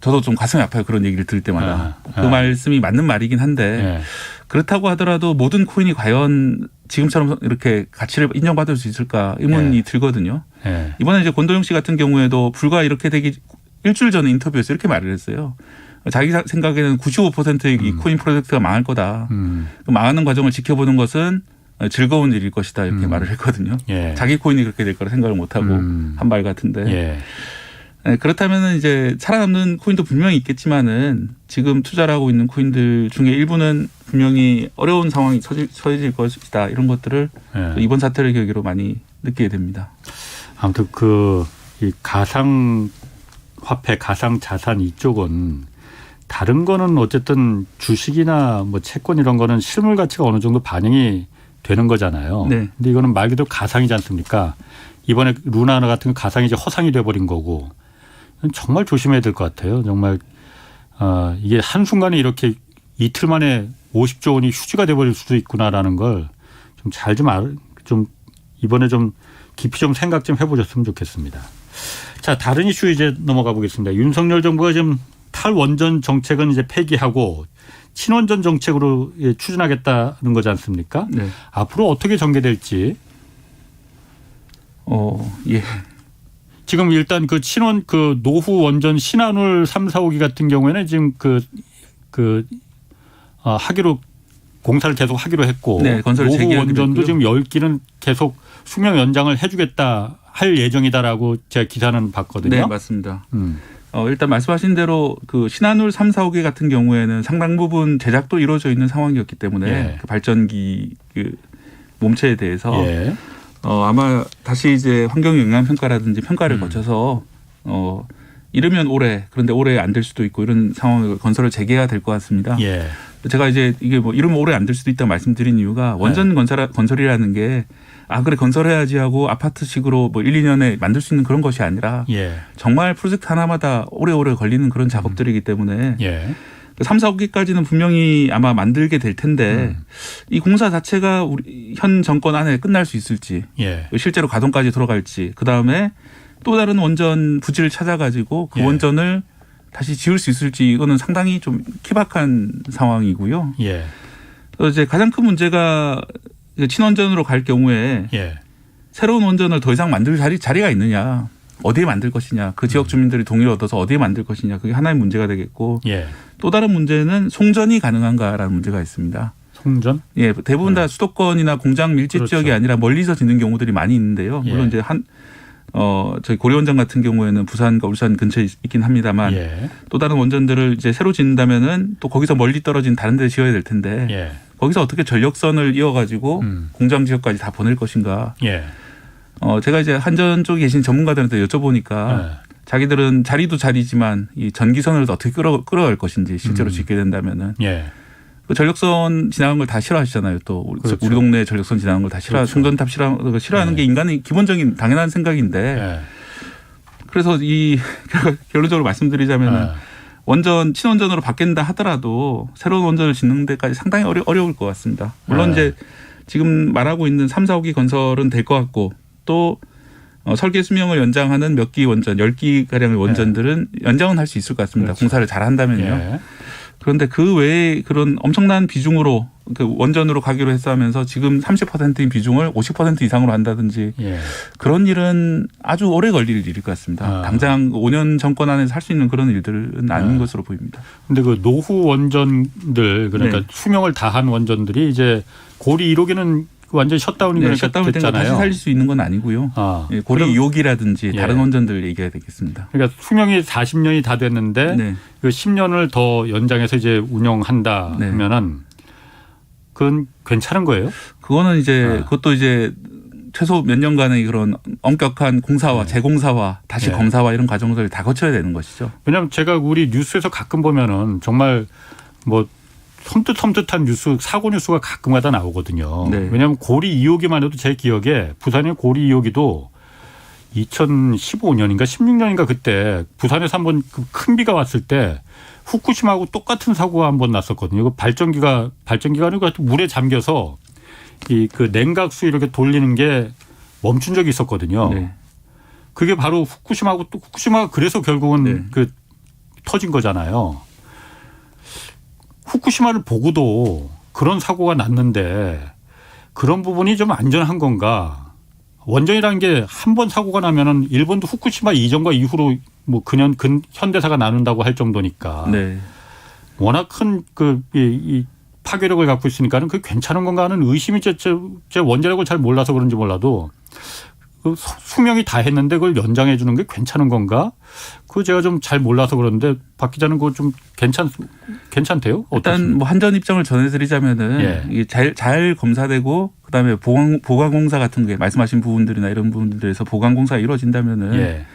저도 좀 가슴이 아파요. 그런 얘기를 들을 때마다. 그 말씀이 맞는 말이긴 한데 그렇다고 하더라도 모든 코인이 과연 지금처럼 이렇게 가치를 인정받을 수 있을까 의문이 들거든요. 이번에 이제 권도영 씨 같은 경우에도 불과 이렇게 되기 일주일 전에 인터뷰에서 이렇게 말을 했어요. 자기 생각에는 95%의 이 코인 프로젝트가 망할 거다. 그 망하는 과정을 지켜보는 것은 즐거운 일일 것이다 이렇게 말을 했거든요. 예. 자기 코인이 그렇게 될 거라 생각을 못하고 한 말 같은데. 예. 네, 그렇다면 이제 살아남는 코인도 분명히 있겠지만은 지금 투자를 하고 있는 코인들 중에 일부는 분명히 어려운 상황이 처해질 것이다 이런 것들을 예. 이번 사태를 계기로 많이 느끼게 됩니다. 아무튼 이 가상 화폐, 가상 자산 이쪽은 다른 거는 어쨌든 주식이나 뭐 채권 이런 거는 실물 가치가 어느 정도 반영이 되는 거잖아요. 네. 근데 이거는 말 그대로 가상이지 않습니까? 이번에 루나 같은 건 가상이 이제 허상이 돼버린 거고 정말 조심해야 될 것 같아요. 정말 이게 한순간에 이렇게 이틀 만에 50조 원이 휴지가 돼버릴 수도 있구나라는 걸 좀 좀 이번에 좀 깊이 좀 생각 좀 해보셨으면 좋겠습니다. 자, 다른 이슈 이제 넘어가 보겠습니다. 윤석열 정부가 지금 탈원전 정책은 이제 폐기하고 친원전 정책으로 추진하겠다는 거지 않습니까? 네. 앞으로 어떻게 전개될지. 예. 지금 일단 노후 원전 신한울 3, 4, 5기 같은 경우에는 지금 하기로 공사를 계속 하기로 했고 네, 건설 노후 재개하기로 원전도 했고요. 지금 10기는 계속 수명 연장을 해주겠다 할 예정이다라고 제가 기사는 봤거든요. 네, 맞습니다. 일단 말씀하신 대로 그 신한울 3, 4, 5기 같은 경우에는 상당 부분 제작도 이루어져 있는 상황이었기 때문에 예. 그 발전기 그 몸체에 대해서 예. 아마 다시 이제 환경 영향 평가라든지 평가를 거쳐서 이르면 올해 그런데 올해 안 될 수도 있고 이런 상황을 건설을 재개해야 될 것 같습니다. 예. 제가 이제 이게 뭐 이러면 올해 안 될 수도 있다고 말씀드린 이유가 원전 건설이라는 게 그래 건설해야지 하고 아파트식으로 뭐 1, 2년에 만들 수 있는 그런 것이 아니라 예. 정말 프로젝트 하나마다 오래오래 걸리는 그런 작업들이기 때문에 예. 3, 4호기까지는 분명히 아마 만들게 될 텐데 이 공사 자체가 우리 현 정권 안에 끝날 수 있을지 예. 실제로 가동까지 들어갈지 그다음에 또 다른 원전 부지를 찾아가지고 그 예. 원전을 다시 지을 수 있을지 이거는 상당히 좀 희박한 상황이고요. 예. 그래서 이제 가장 큰 문제가 친원전으로 갈 경우에 예. 새로운 원전을 더 이상 만들 자리가 있느냐. 어디에 만들 것이냐. 그 지역 주민들이 동의를 얻어서 어디에 만들 것이냐. 그게 하나의 문제가 되겠고 예. 또 다른 문제는 송전이 가능한가라는 문제가 있습니다. 송전? 예, 대부분 다 수도권이나 공장 밀집 그렇죠. 지역이 아니라 멀리서 짓는 경우들이 많이 있는데요. 물론 예. 이제 저희 고려원전 같은 경우에는 부산과 울산 근처에 있긴 합니다만 예. 또 다른 원전들을 이제 새로 짓는다면은 또 거기서 멀리 떨어진 다른 데 지어야 될 텐데 예. 거기서 어떻게 전력선을 이어가지고 공장 지역까지 다 보낼 것인가. 예. 제가 이제 한전 쪽에 계신 전문가들한테 여쭤보니까 예. 자기들은 자리도 자리지만 이 전기선을 어떻게 끌어갈 것인지 실제로 짓게 된다면은 예. 그 전력선 지나간 걸 다 싫어하시잖아요. 또 그렇죠. 우리 동네 전력선 지나간 걸 다 그렇죠. 충전탑 싫어하는 게 인간의 기본적인 당연한 생각인데 예. 그래서 이 결론적으로 말씀드리자면은 예. 친원전으로 바뀐다 하더라도 새로운 원전을 짓는 데까지 상당히 어려울 것 같습니다. 물론 이제 지금 말하고 있는 3, 4호기 건설은 될 것 같고 또 설계 수명을 연장하는 몇 기 원전, 10기가량의 원전들은 연장은 할 수 있을 것 같습니다. 그렇죠. 공사를 잘 한다면요. 예. 그런데 그 외에 그런 엄청난 비중으로 그 원전으로 가기로 했어 하면서 지금 30%인 비중을 50% 이상으로 한다든지 예. 그런 일은 아주 오래 걸릴 일일 것 같습니다. 당장 5년 정권 안에서 할 수 있는 그런 일들은 아닌 것으로 보입니다. 근데 그 노후 원전들 그러니까 네. 수명을 다한 원전들이 이제 고리 1호기는 완전히 셧다운이 네, 그러니까 셧다운이 된 거 다시 됐잖아요. 살릴 수 있는 건 아니고요. 예, 고리 그럼- 2호기라든지 예. 다른 원전들 얘기해야 되겠습니다. 그러니까 수명이 40년이 다 됐는데 네. 그 10년을 더 연장해서 이제 운영한다 네. 하면은 그건 괜찮은 거예요? 그거는 이제 그것도 이제 최소 몇 년간의 그런 엄격한 공사와 재공사와 다시 네. 검사와 이런 과정들을 다 거쳐야 되는 것이죠. 왜냐하면 제가 우리 뉴스에서 가끔 보면은 정말 뭐 섬뜩섬뜩한 뉴스, 사고 뉴스가 가끔가다 나오거든요. 네. 왜냐하면 고리 2호기만 해도 제 기억에 부산의 고리 2호기도 2015년인가 16년인가 그때 부산에서 한번 그 큰 비가 왔을 때 후쿠시마하고 똑같은 사고가 한번 났었거든요. 그 발전기가 아니고 물에 잠겨서 이 그 냉각수 이렇게 돌리는 게 멈춘 적이 있었거든요. 네. 그게 바로 후쿠시마가 그래서 결국은 네. 그 터진 거잖아요. 후쿠시마를 보고도 그런 사고가 났는데 그런 부분이 좀 안전한 건가? 원전이라는 게 한 번 사고가 나면은 일본도 후쿠시마 이전과 이후로 뭐 현대사가 나눈다고 할 정도니까. 네. 워낙 큰 이 파괴력을 갖고 있으니까는 그게 괜찮은 건가 하는 의심이 제 원자력을 잘 몰라서 그런지 몰라도 그 수명이 다 했는데 그걸 연장해 주는 게 괜찮은 건가? 그거 제가 좀 잘 몰라서 그러는데 박 기자는 그거 좀 괜찮대요? 일단 뭐 한전 입장을 전해드리자면은 예. 이게 잘 검사되고 그다음에 보강공사 같은 게 말씀하신 부분들이나 이런 부분들에서 보강공사가 이루어진다면은 예.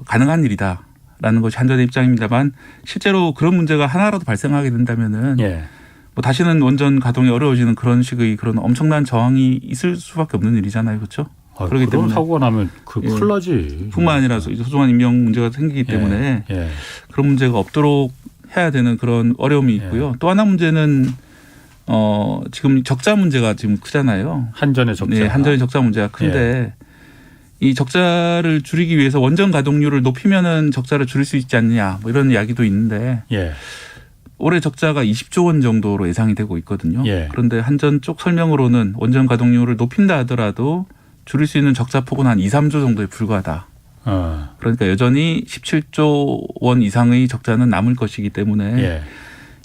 가능한 일이다라는 것이 한전의 입장입니다만 실제로 그런 문제가 하나라도 발생하게 된다면은 예. 뭐 다시는 원전 가동이 어려워지는 그런 식의 그런 엄청난 저항이 있을 수밖에 없는 일이잖아요, 그렇죠? 그렇기 그런 때문에 사고가 나면 큰일 나지. 뿐만 아니라 소중한 인명 문제가 생기기 때문에 예. 그런 문제가 없도록 해야 되는 그런 어려움이 있고요. 또 하나 문제는 지금 적자 문제가 지금 크잖아요. 한전의 적자. 네, 한전의 적자 문제가 큰데 이 적자를 줄이기 위해서 원전 가동률을 높이면은 적자를 줄일 수 있지 않느냐 뭐 이런 이야기도 있는데 예. 올해 적자가 20조 원 정도로 예상이 되고 있거든요. 예. 그런데 한전 쪽 설명으로는 원전 가동률을 높인다 하더라도 줄일 수 있는 적자 폭은 한 2, 3조 정도에 불과하다. 그러니까 여전히 17조 원 이상의 적자는 남을 것이기 때문에 예.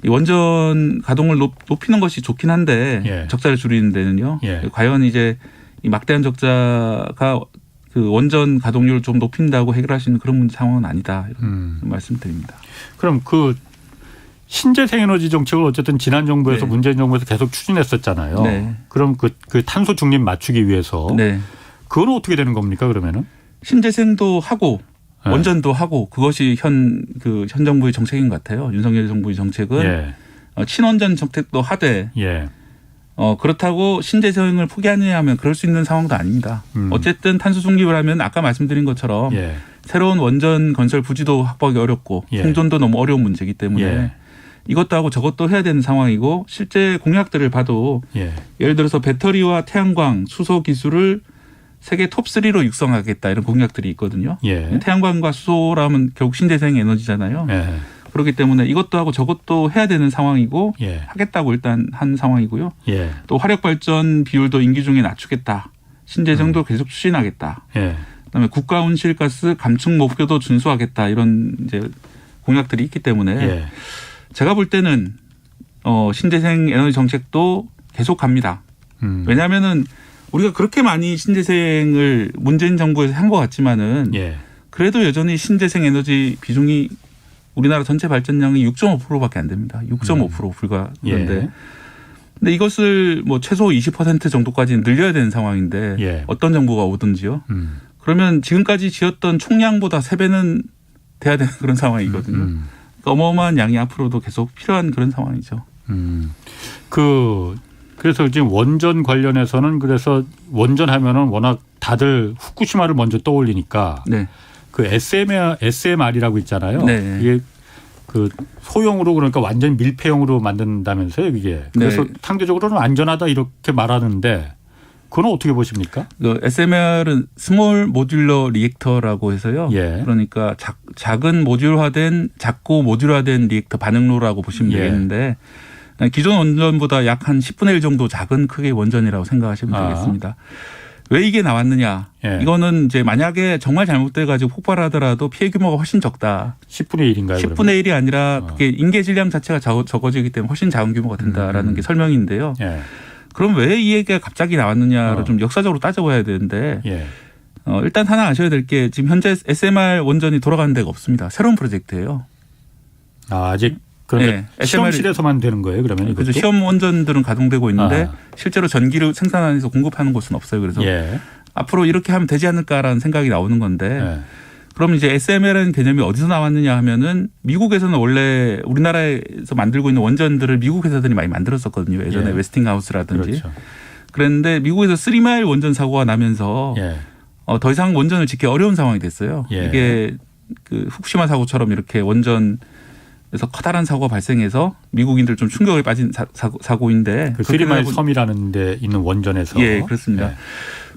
이 원전 가동을 높이는 것이 좋긴 한데 예. 적자를 줄이는 데는요. 예. 과연 이제 이 막대한 적자가 그 원전 가동률을 좀 높인다고 해결할 수 있는 그런 상황은 아니다. 이런 말씀드립니다. 그럼 그 신재생 에너지 정책을 어쨌든 지난 정부에서 네. 문재인 정부에서 계속 추진했었잖아요. 네. 그럼 그 탄소 중립 맞추기 위해서 네. 그건 어떻게 되는 겁니까 그러면은? 신재생도 하고 네. 원전도 하고 그것이 현 정부의 정책인 것 같아요. 윤석열 정부의 정책은 예. 친원전 정책도 하되 예. 그렇다고 신재생을 포기하느냐 하면 그럴 수 있는 상황도 아닙니다. 어쨌든 탄소 중립을 하면 아까 말씀드린 것처럼 예. 새로운 원전 건설 부지도 확보하기 어렵고 예. 생존도 너무 어려운 문제이기 때문에 예. 이것도 하고 저것도 해야 되는 상황이고 실제 공약들을 봐도 예. 예를 들어서 배터리와 태양광, 수소 기술을 세계 톱3로 육성하겠다 이런 공약들이 있거든요. 예. 태양광과 수소라면 결국 신재생 에너지잖아요. 예. 그렇기 때문에 이것도 하고 저것도 해야 되는 상황이고 예. 하겠다고 일단 한 상황이고요. 예. 또 화력발전 비율도 임기 중에 낮추겠다. 신재생도 계속 추진하겠다. 예. 그다음에 국가 온실가스 감축 목표도 준수하겠다. 이런 이제 공약들이 있기 때문에 예. 제가 볼 때는 신재생 에너지 정책도 계속 갑니다. 왜냐하면은 우리가 그렇게 많이 신재생을 문재인 정부에서 한 것 같지만은 예. 그래도 여전히 신재생 에너지 비중이 우리나라 전체 발전량이 6.5%밖에 안 됩니다. 6.5% 불과 그런데. 예. 근데 이것을 뭐 최소 20% 정도까지 늘려야 되는 상황인데 예. 어떤 정부가 오든지요. 그러면 지금까지 지었던 총량보다 3배는 돼야 되는 그런 상황이거든요. 그러니까 어마어마한 양이 앞으로도 계속 필요한 그런 상황이죠. 그래서 지금 원전 관련해서는 그래서 원전하면은 워낙 다들 후쿠시마를 먼저 떠올리니까 네. 그 SMR이라고 있잖아요. 네. 이게 그 소형으로 그러니까 완전 밀폐형으로 만든다면서요, 이게. 그래서 네. 상대적으로는 안전하다 이렇게 말하는데 그건 어떻게 보십니까? 그 SMR은 스몰 모듈러 리액터라고 해서요. 예. 그러니까 작고 모듈화된 리액터 반응로라고 보시면 예. 되겠는데 기존 원전보다 약 한 10분의 1 정도 작은 크기의 원전이라고 생각하시면 되겠습니다. 왜 이게 나왔느냐? 예. 이거는 이제 만약에 정말 잘못돼 가지고 폭발하더라도 피해 규모가 훨씬 적다. 10분의 1인가요? 10분의 1이 아니라 그게 인계 질량 자체가 적어지기 때문에 훨씬 작은 규모가 된다라는 게 설명인데요. 예. 그럼 왜 이 얘기가 갑자기 나왔느냐를 좀 역사적으로 따져봐야 되는데 예. 일단 하나 아셔야 될 게 지금 현재 SMR 원전이 돌아가는 데가 없습니다. 새로운 프로젝트예요. 아직 그러니까 네. 실험실에서만 되는 거예요, 그러면 이것도? 그래서 시험 원전들은 가동되고 있는데 아. 실제로 전기를 생산해서 공급하는 곳은 없어요. 그래서 예. 앞으로 이렇게 하면 되지 않을까라는 생각이 나오는 건데 예. 그럼 이제 SMR이라는 개념이 어디서 나왔느냐 하면은 미국에서는 원래 우리나라에서 만들고 있는 원전들을 미국 회사들이 많이 만들었었거든요. 예전에 예. 웨스팅하우스라든지. 그렇죠. 그랬는데 미국에서 3마일 원전 사고가 나면서 예. 더 이상 원전을 짓기 어려운 상황이 됐어요. 예. 이게 그 후쿠시마 사고처럼 이렇게 원전에서 커다란 사고가 발생해서 미국인들 좀 충격에 빠진 사고인데 그 쓰리마일 섬이라는 데 있는 원전에서. 예, 그렇습니다. 예.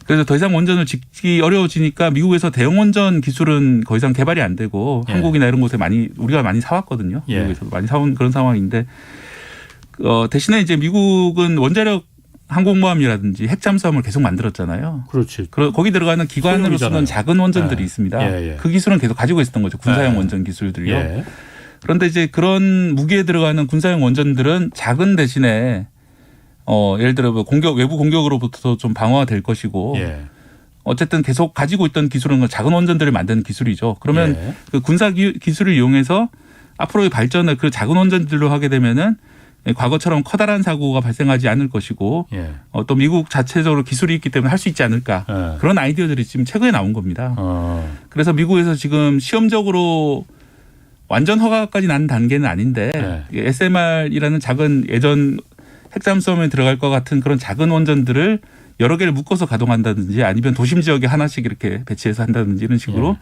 그래서 더 이상 원전을 짓기 어려워지니까 미국에서 대형 원전 기술은 더 이상 개발이 안 되고 예. 한국이나 이런 곳에 우리가 많이 사왔거든요. 예. 미국에서 많이 사온 그런 상황인데 대신에 이제 미국은 원자력 항공모함이라든지 핵잠수함을 계속 만들었잖아요. 그렇지. 거기 들어가는 기관으로 소형이잖아요. 쓰는 작은 원전들이 예. 있습니다. 예, 예. 그 기술은 계속 가지고 있었던 거죠. 군사용 예. 원전 기술들이요. 예. 그런데 이제 그런 무기에 들어가는 군사용 원전들은 작은 대신에 예를 들어 뭐 외부 공격으로부터 좀 방어가 될 것이고 예. 어쨌든 계속 가지고 있던 기술은 작은 원전들을 만드는 기술이죠. 그러면 예. 그 군사 기술을 이용해서 앞으로의 발전을 그 작은 원전들로 하게 되면은 과거처럼 커다란 사고가 발생하지 않을 것이고 예. 또 미국 자체적으로 기술이 있기 때문에 할 수 있지 않을까 예. 그런 아이디어들이 지금 최근에 나온 겁니다. 그래서 미국에서 지금 시험적으로 완전 허가까지 난 단계는 아닌데 SMR이라는 작은 예전 핵잠수함에 들어갈 것 같은 그런 작은 원전들을 여러 개를 묶어서 가동한다든지 아니면 도심 지역에 하나씩 이렇게 배치해서 한다든지 이런 식으로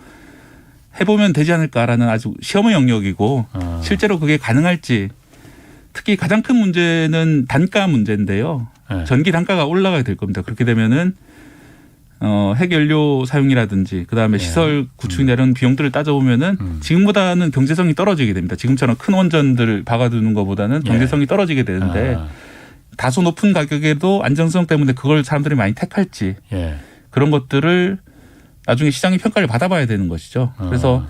해보면 되지 않을까라는 아주 시험의 영역이고 실제로 그게 가능할지 특히 가장 큰 문제는 단가 문제인데요. 전기 단가가 올라가게 될 겁니다. 그렇게 되면은 핵연료 사용이라든지 그다음에 시설 구축이나 이런 비용들을 따져보면은 지금보다는 경제성이 떨어지게 됩니다. 지금처럼 큰 원전들을 박아두는 것보다는 경제성이 떨어지게 되는데 다소 높은 가격에도 안정성 때문에 그걸 사람들이 많이 택할지 그런 것들을 나중에 시장의 평가를 받아봐야 되는 것이죠. 그래서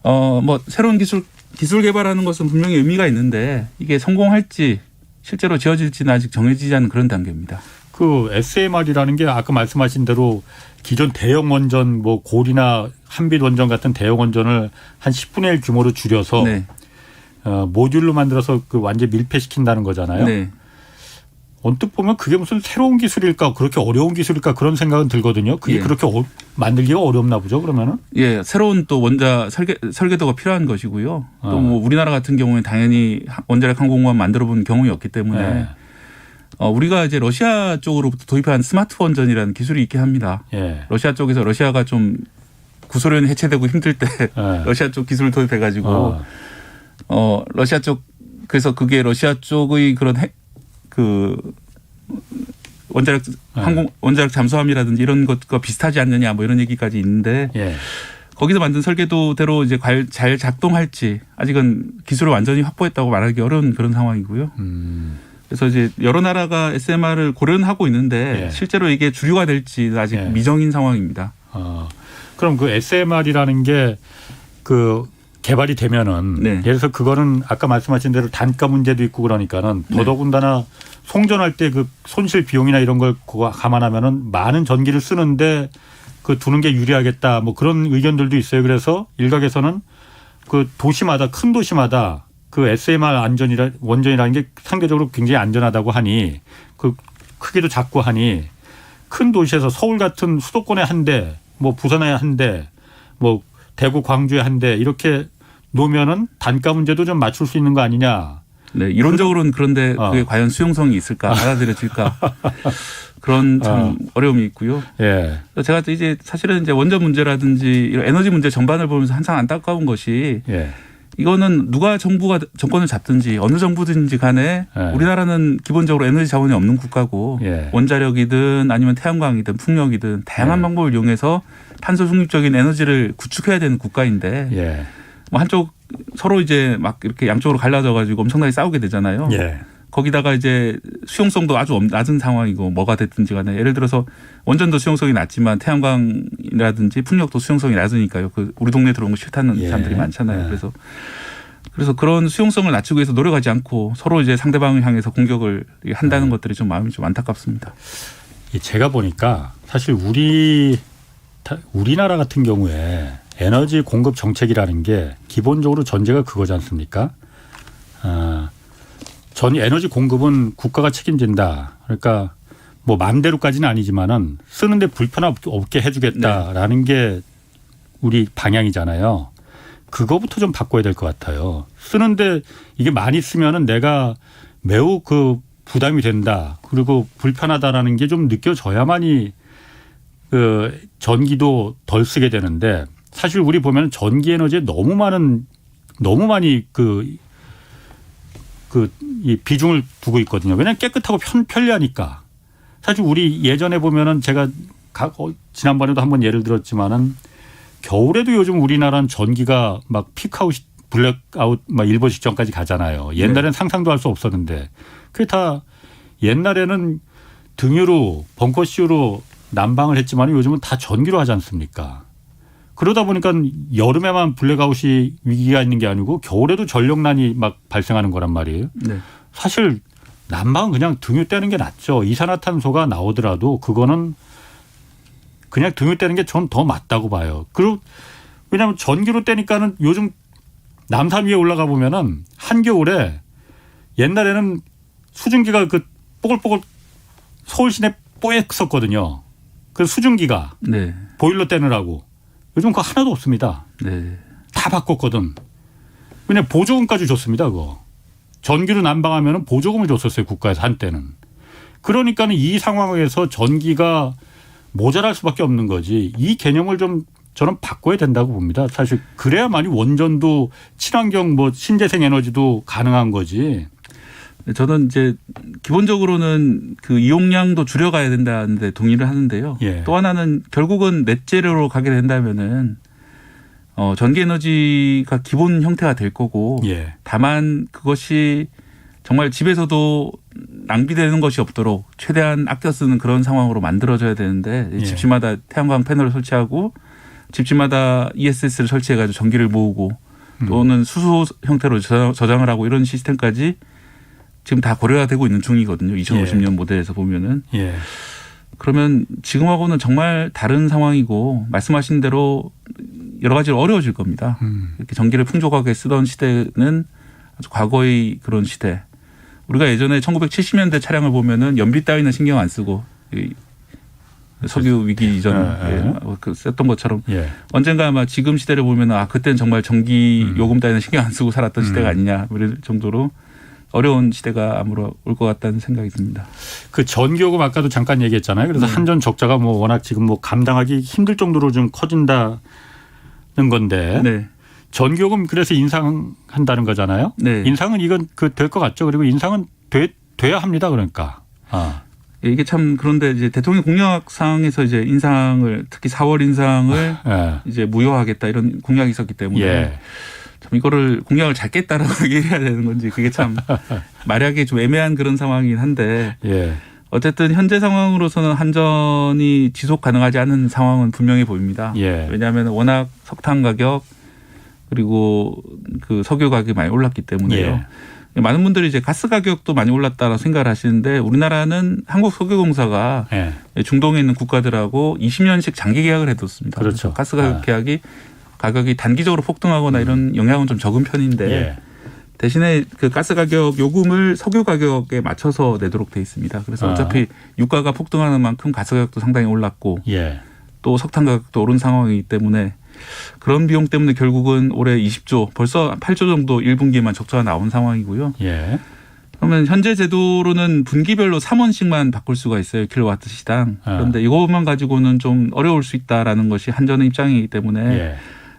뭐 새로운 기술 개발하는 것은 분명히 의미가 있는데 이게 성공할지 실제로 지어질지는 아직 정해지지 않은 그런 단계입니다. 그 SMR이라는 게 아까 말씀하신 대로 기존 대형 원전 뭐 고리나 한빛 원전 같은 대형 원전을 한 10분의 1 규모로 줄여서 모듈로 만들어서 그 완전 밀폐시킨다는 거잖아요. 네. 언뜻 보면 그게 무슨 새로운 기술일까 그렇게 어려운 기술일까 그런 생각은 들거든요. 그게 그렇게 만들기가 어렵나 보죠 그러면은? 예, 새로운 또 원자 설계도가 필요한 것이고요. 또 뭐 우리나라 같은 경우에 당연히 원자력 항공모함 만들어본 경험이 없기 때문에 우리가 이제 러시아 쪽으로부터 도입한 스마트 원전이라는 기술이 있긴 합니다. 러시아 쪽에서 러시아가 좀 구소련이 해체되고 힘들 때 러시아 쪽 기술을 도입해가지고 러시아 쪽 그래서 그게 러시아 쪽의 그런 원자력 원자력 잠수함이라든지 이런 것과 비슷하지 않느냐 뭐 이런 얘기까지 있는데 거기서 만든 설계도대로 이제 잘 작동할지 아직은 기술을 완전히 확보했다고 말하기 어려운 그런 상황이고요. 그래서 이제 여러 나라가 SMR을 고려는 하고 있는데 실제로 이게 주류가 될지 아직 미정인 상황입니다. 그럼 그 SMR이라는 게 그 개발이 되면은 예를 들어서 그거는 아까 말씀하신 대로 단가 문제도 있고 그러니까는 더더군다나 송전할 때 그 손실 비용이나 이런 걸 감안하면은 많은 전기를 쓰는데 그 두는 게 유리하겠다 뭐 그런 의견들도 있어요. 그래서 일각에서는 그 도시마다 큰 도시마다 그 SMR 원전이라는 게 상대적으로 굉장히 안전하다고 하니 그 크기도 작고 하니 큰 도시에서 서울 같은 수도권에 한 대, 뭐 부산에 한 대, 뭐 대구 광주에 한 대 이렇게 놓으면은 단가 문제도 좀 맞출 수 있는 거 아니냐. 네, 이론적으로는 그런데 그게 과연 수용성이 있을까, 받아들여질까 그런 참 어려움이 있고요. 제가 이제 사실은 이제 원전 문제라든지 이런 에너지 문제 전반을 보면서 항상 안타까운 것이 이거는 누가 정권을 잡든지 어느 정부든지 간에 우리나라는 기본적으로 에너지 자원이 없는 국가고 원자력이든 아니면 태양광이든 풍력이든 다양한 방법을 이용해서 탄소 중립적인 에너지를 구축해야 되는 국가인데 뭐 한쪽 서로 이제 막 이렇게 양쪽으로 갈라져 가지고 엄청나게 싸우게 되잖아요. 거기다가 이제 수용성도 아주 낮은 상황이고 뭐가 됐든지 간에 예를 들어서 원전도 수용성이 낮지만 태양광이라든지 풍력도 수용성이 낮으니까요. 그 우리 동네 들어온 거 싫다는 사람들이 많잖아요. 그래서 그런 수용성을 낮추기 위해서 노력하지 않고 서로 이제 상대방을 향해서 공격을 한다는 것들이 좀 마음이 좀 안타깝습니다. 제가 보니까 사실 우리나라 같은 경우에 에너지 공급 정책이라는 게 기본적으로 전제가 그거지 않습니까? 전 에너지 공급은 국가가 책임진다. 그러니까 뭐 마음대로까지는 아니지만은 쓰는데 불편 없게 해주겠다라는 게 우리 방향이잖아요. 그거부터 좀 바꿔야 될 것 같아요. 쓰는데 이게 많이 쓰면은 내가 매우 그 부담이 된다. 그리고 불편하다라는 게 좀 느껴져야만이 그 전기도 덜 쓰게 되는데 사실 우리 보면 전기 에너지에 너무 많이 이 비중을 두고 있거든요. 왜냐하면 깨끗하고 편리하니까. 사실 우리 예전에 보면은 제가 지난번에도 한번 예를 들었지만은 겨울에도 요즘 우리나라는 전기가 막 피크아웃, 블랙아웃 막 일본 직전까지 가잖아요. 옛날에는 상상도 할 수 없었는데 그게 다 옛날에는 등유로 벙커CU로 난방을 했지만 요즘은 다 전기로 하지 않습니까? 그러다 보니까 여름에만 블랙아웃이 위기가 있는 게 아니고 겨울에도 전력난이 막 발생하는 거란 말이에요. 네. 사실 난방은 그냥 등유 떼는 게 낫죠. 이산화탄소가 나오더라도 그거는 그냥 등유 떼는 게 전 더 맞다고 봐요. 그리고 왜냐하면 전기로 떼니까는 요즘 남산 위에 올라가 보면은 한겨울에 옛날에는 수증기가 그 뽀글뽀글 서울 시내 뽀였었거든요. 그 수증기가 네. 보일러 떼느라고. 요즘 그거 하나도 없습니다. 네. 다 바꿨거든. 그냥 보조금까지 줬습니다. 그거. 전기로 난방하면 보조금을 줬었어요. 국가에서 한때는. 그러니까는 이 상황에서 전기가 모자랄 수밖에 없는 거지. 이 개념을 좀 저는 바꿔야 된다고 봅니다. 사실 그래야만이 원전도 친환경 뭐 신재생 에너지도 가능한 거지. 저는 이제 기본적으로는 그 이용량도 줄여가야 된다는데 동의를 하는데요. 예. 또 하나는 결국은 넷제로로 가게 된다면은 전기 에너지가 기본 형태가 될 거고 예. 다만 그것이 정말 집에서도 낭비되는 것이 없도록 최대한 아껴 쓰는 그런 상황으로 만들어져야 되는데 예. 집집마다 태양광 패널을 설치하고 집집마다 ESS를 설치해가지고 전기를 모으고 또는 수소 형태로 저장을 하고 이런 시스템까지 지금 다 고려가 되고 있는 중이거든요. 2050년 모델에서 보면은. 예. 그러면 지금하고는 정말 다른 상황이고 말씀하신 대로 여러 가지로 어려워질 겁니다. 이렇게 전기를 풍족하게 쓰던 시대는 아주 과거의 그런 시대. 우리가 예전에 1970년대 차량을 보면은 연비 따위는 신경 안 쓰고 석유 위기 이전에 썼던 것처럼 예. 언젠가 아마 지금 시대를 보면은 그때는 정말 전기 요금 따위는 신경 안 쓰고 살았던 시대가 아니냐 이럴 정도로 어려운 시대가 아무로 올 것 같다는 생각이 듭니다. 그 전기요금 아까도 잠깐 얘기했잖아요. 그래서 한전 적자가 뭐 워낙 지금 뭐 감당하기 힘들 정도로 좀 커진다는 건데 네. 전기요금 그래서 인상한다는 거잖아요. 네. 인상은 이건 그 될 것 같죠. 그리고 인상은 돼야 합니다. 그러니까. 이게 참 그런데 이제 대통령 공약상에서 이제 인상을 특히 4월 인상을 예. 이제 무효하겠다 이런 공약이 있었기 때문에 예. 참 이거를 공약을 잘 깼다라고 얘기해야 되는 건지 그게 참 말하기 좀 애매한 그런 상황이긴 한데 예. 어쨌든 현재 상황으로서는 한전이 지속 가능하지 않은 상황은 분명해 보입니다. 예. 왜냐하면 워낙 석탄 가격 그리고 그 석유 가격이 많이 올랐기 때문에요. 많은 분들이 이제 가스 가격도 많이 올랐다고 생각을 하시는데 우리나라는 한국석유공사가 예. 중동에 있는 국가들하고 20년씩 장기 계약을 해뒀습니다. 그렇죠. 가스 가격 계약이 가격이 단기적으로 폭등하거나 이런 영향은 좀 적은 편인데 예. 대신에 그 가스 가격 요금을 석유 가격에 맞춰서 내도록 돼 있습니다. 그래서 어차피 유가가 폭등하는 만큼 가스 가격도 상당히 올랐고 예. 또 석탄 가격도 오른 상황이기 때문에 그런 비용 때문에 결국은 올해 20조 벌써 8조 정도 1분기에만 적자가 나온 상황이고요. 예. 그러면 현재 제도로는 분기별로 3원씩만 바꿀 수가 있어요. 킬로와트 시당. 그런데 이것만 가지고는 좀 어려울 수 있다라는 것이 한전의 입장이기 때문에 예.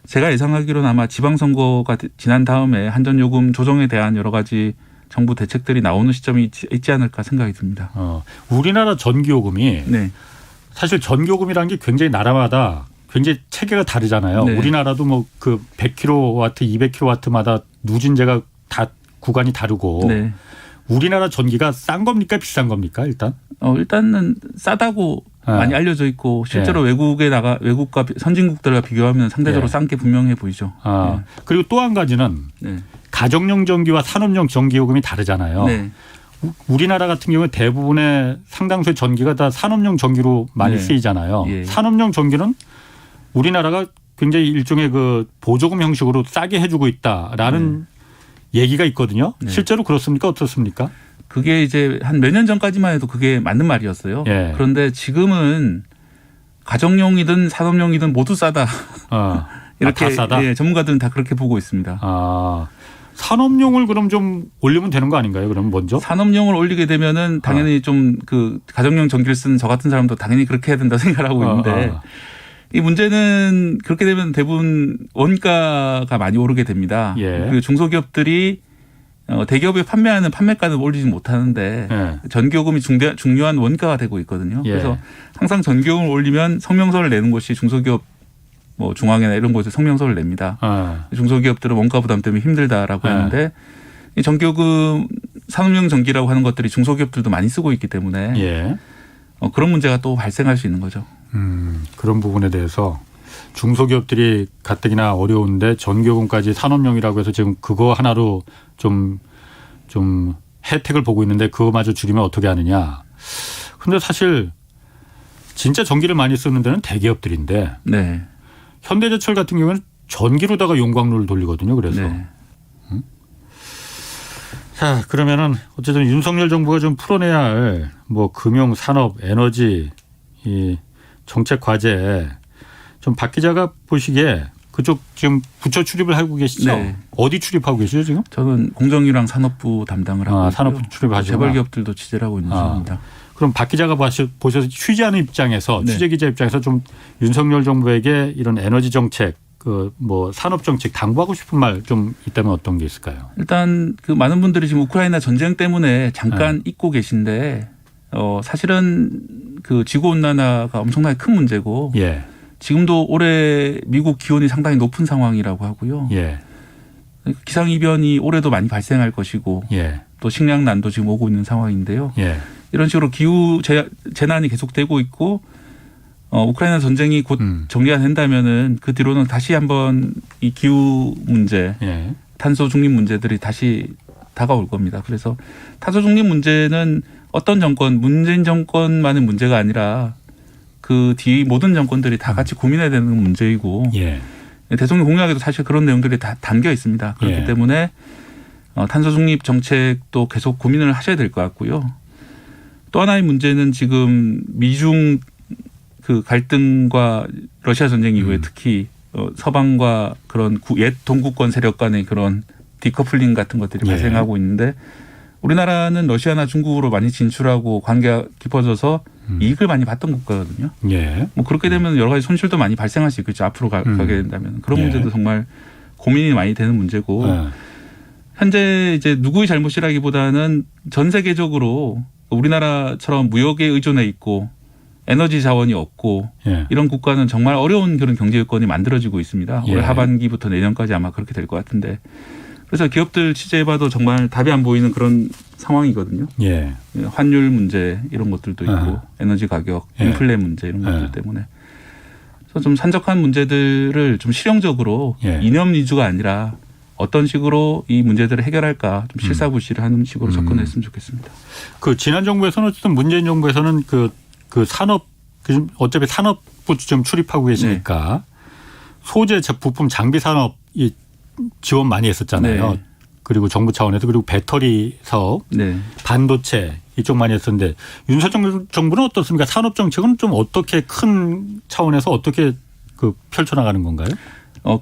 제가 예상하기로는 아마 지방선거가 지난 다음에 한전요금 조정에 대한 여러 가지 정부 대책들이 나오는 시점이 있지 않을까 생각이 듭니다. 우리나라 전기요금이 네. 사실 전기요금이라는 게 굉장히 나라마다 굉장히 체계가 다르잖아요. 네. 우리나라도 뭐 그 100kW, 200kW마다 누진제가 다 구간이 다르고 네. 우리나라 전기가 싼 겁니까 비싼 겁니까 일단? 일단은 싸다고 많이 알려져 있고 실제로 외국과 선진국들과 비교하면 상대적으로 싼 게 분명해 보이죠. 네. 그리고 또 한 가지는 네. 가정용 전기와 산업용 전기요금이 다르잖아요. 네. 우리나라 같은 경우는 대부분의 상당수의 전기가 다 산업용 전기로 많이 네. 쓰이잖아요. 예. 산업용 전기는 우리나라가 굉장히 일종의 그 보조금 형식으로 싸게 해주고 있다라는 얘기가 있거든요. 네. 실제로 그렇습니까? 어떻습니까? 그게 이제 한 몇 년 전까지만 해도 그게 맞는 말이었어요. 예. 그런데 지금은 가정용이든 산업용이든 모두 싸다. 이렇게 다 싸다. 예, 전문가들은 다 그렇게 보고 있습니다. 산업용을 그럼 좀 올리면 되는 거 아닌가요? 그럼 먼저? 산업용을 올리게 되면은 당연히 좀 그 가정용 전기를 쓰는 저 같은 사람도 당연히 그렇게 해야 된다 생각하고 있는데 이 문제는 그렇게 되면 대부분 원가가 많이 오르게 됩니다. 예. 그리고 중소기업들이 대기업에 판매하는 판매가는 올리지 못하는데 예. 전기요금이 중요한 원가가 되고 있거든요. 예. 그래서 항상 전기요금을 올리면 성명서를 내는 곳이 중소기업 뭐 중앙회나 이런 곳에 성명서를 냅니다. 중소기업들은 원가 부담 때문에 힘들다라고 하는데 이 전기요금 산업용 전기라고 하는 것들이 중소기업들도 많이 쓰고 있기 때문에 그런 문제가 또 발생할 수 있는 거죠. 그런 부분에 대해서 중소기업들이 가뜩이나 어려운데 전기요금까지 산업용이라고 해서 지금 그거 하나로 좀 혜택을 보고 있는데 그거마저 줄이면 어떻게 하느냐. 근데 사실 진짜 전기를 많이 쓰는 데는 대기업들인데 네. 현대제철 같은 경우는 전기로다가 용광로를 돌리거든요. 그래서. 네. 자, 그러면은 어쨌든 윤석열 정부가 좀 풀어내야 할 뭐 금융, 산업, 에너지 이 정책 과제 좀 박 기자가 보시기에 그쪽 지금 부처 출입을 하고 계시죠? 네. 어디 출입하고 계시죠 지금? 저는 공정위랑 산업부 담당을 하고 있고요. 산업부 출입하시구나. 재벌 기업들도 취재를 하고 있는 중입니다. 그럼 박 기자가 보셔서 취재하는 입장에서 네. 취재 기자 입장에서 좀 윤석열 정부에게 이런 에너지 정책 그 뭐 산업 정책 당부하고 싶은 말 좀 있다면 어떤 게 있을까요? 일단 그 많은 분들이 지금 우크라이나 전쟁 때문에 잠깐 잊고 계신데 사실은 그 지구 온난화가 엄청나게 큰 문제고 예. 지금도 올해 미국 기온이 상당히 높은 상황이라고 하고요. 예. 기상 이변이 올해도 많이 발생할 것이고 예. 또 식량난도 지금 오고 있는 상황인데요. 예. 이런 식으로 기후 재난이 계속되고 있고 우크라이나 전쟁이 곧 정리가 된다면은 그 뒤로는 다시 한번 이 기후 문제, 예. 탄소 중립 문제들이 다시 다가올 겁니다. 그래서 탄소 중립 문제는 어떤 정권, 문재인 정권만의 문제가 아니라 그 뒤 모든 정권들이 다 같이 고민해야 되는 문제이고 예. 대통령 공약에도 사실 그런 내용들이 다 담겨 있습니다. 그렇기 예. 때문에 탄소 중립 정책도 계속 고민을 하셔야 될 것 같고요. 또 하나의 문제는 지금 미중 그 갈등과 러시아 전쟁 이후에 특히 서방과 그런 옛 동구권 세력 간의 그런 디커플링 같은 것들이 예. 발생하고 있는데 우리나라는 러시아나 중국으로 많이 진출하고 관계가 깊어져서 이익을 많이 봤던 국가거든요. 예. 뭐 그렇게 되면 여러 가지 손실도 많이 발생할 수 있겠죠. 앞으로 가게 된다면 그런 예. 문제도 정말 고민이 많이 되는 문제고 현재 이제 누구의 잘못이라기보다는 전 세계적으로 우리나라처럼 무역에 의존해 있고 에너지 자원이 없고 예. 이런 국가는 정말 어려운 그런 경제 여건이 만들어지고 있습니다. 예. 올 하반기부터 내년까지 아마 그렇게 될 것 같은데 그래서 기업들 취재해봐도 정말 답이 안 보이는 그런 상황이거든요. 예. 환율 문제 이런 것들도 있고 아하. 에너지 가격, 예. 인플레 문제 이런 것들 예. 때문에 그래서 좀 산적한 문제들을 좀 실용적으로 예. 이념 위주가 아니라 어떤 식으로 이 문제들을 해결할까 좀 실사부시를 하는 식으로 접근했으면 좋겠습니다. 그 지난 정부에서는 어쨌든 문재인 정부에서는 그 산업 어차피 산업부 좀 출입하고 계시니까 소재 부품 장비 산업이 지원 많이 했었잖아요. 네. 그리고 정부 차원에서 그리고 배터리 사업, 네. 반도체 이쪽 많이 했었는데 윤석열 정부는 어떻습니까? 산업 정책은 좀 어떻게 큰 차원에서 어떻게 그 펼쳐나가는 건가요?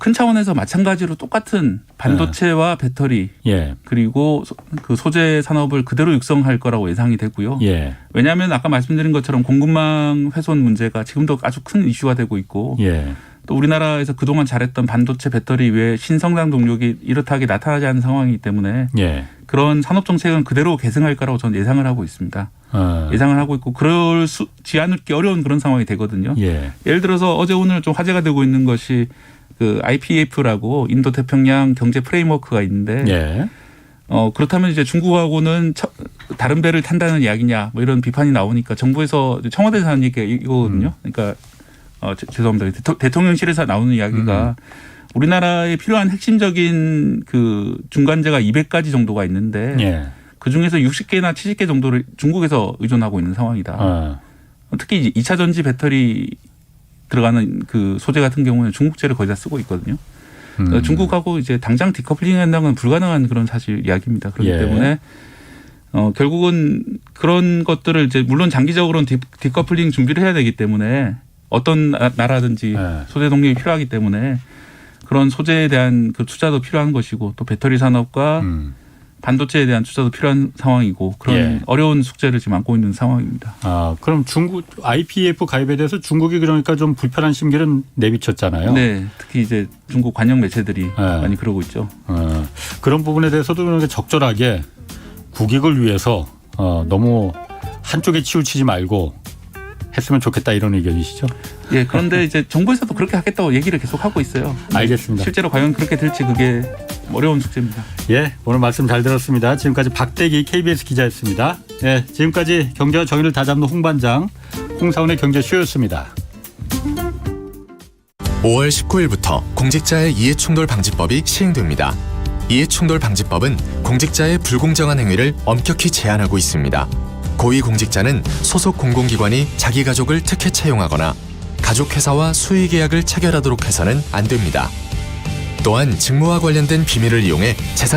큰 차원에서 마찬가지로 똑같은 반도체와 배터리 예. 그리고 그 소재 산업을 그대로 육성할 거라고 예상이 되고요. 예. 왜냐하면 아까 말씀드린 것처럼 공급망 훼손 문제가 지금도 아주 큰 이슈가 되고 있고 예. 또 우리나라에서 그동안 잘했던 반도체 배터리 외에 신성장 동력이 이렇게 나타나지 않는 상황이기 때문에 예. 그런 산업 정책은 그대로 계승할 거라고 저는 예상을 하고 있습니다. 예상을 하고 있고 그럴지 않기 어려운 그런 상황이 되거든요. 예. 예를 들어서 어제 오늘 좀 화제가 되고 있는 것이 그 IPEF라고 인도 태평양 경제 프레임워크가 있는데 예. 그렇다면 이제 중국하고는 다른 배를 탄다는 이야기냐 뭐 이런 비판이 나오니까 정부에서 청와대에서 하는 얘기가 이거거든요. 그러니까 죄송합니다. 대통령실에서 나오는 이야기가 우리나라에 필요한 핵심적인 그 중간재가 200가지 정도가 있는데 예. 그 중에서 60개나 70개 정도를 중국에서 의존하고 있는 상황이다. 특히 이제 2차 전지 배터리 들어가는 그 소재 같은 경우는 중국제를 거의 다 쓰고 있거든요. 중국하고 이제 당장 디커플링 한다는 건 불가능한 그런 사실 이야기입니다. 그렇기 예. 때문에 결국은 그런 것들을 이제 물론 장기적으로는 디커플링 준비를 해야 되기 때문에 어떤 나라든지 예. 소재 동력이 필요하기 때문에 그런 소재에 대한 그 투자도 필요한 것이고 또 배터리 산업과 반도체에 대한 투자도 필요한 상황이고 그런 예. 어려운 숙제를 지금 안고 있는 상황입니다. 그럼 중국 IPEF 가입에 대해서 중국이 그러니까 좀 불편한 심기를 내비쳤잖아요. 네, 특히 이제 중국 관영 매체들이 많이 그러고 있죠. 그런 부분에 대해서도 그러니까 적절하게 국익을 위해서 너무 한쪽에 치우치지 말고 했으면 좋겠다 이런 의견이시죠? 예, 그런데 이제 정부에서도 그렇게 하겠다고 얘기를 계속 하고 있어요. 알겠습니다. 실제로 과연 그렇게 될지 그게 어려운 숙제입니다. 예, 오늘 말씀 잘 들었습니다. 지금까지 박대기 KBS 기자였습니다. 예, 지금까지 경제와 정의를 다잡는 홍반장 홍사원의 경제쇼였습니다. 5월 19일부터 공직자의 이해충돌방지법이 시행됩니다. 이해충돌방지법은 공직자의 불공정한 행위를 엄격히 제한하고 있습니다. 고위공직자는 소속 공공기관이 자기 가족을 특혜 채용하거나 가족회사와 수의계약을 체결하도록 해서는 안 됩니다. 또한 직무와 관련된 비밀을 이용해 재산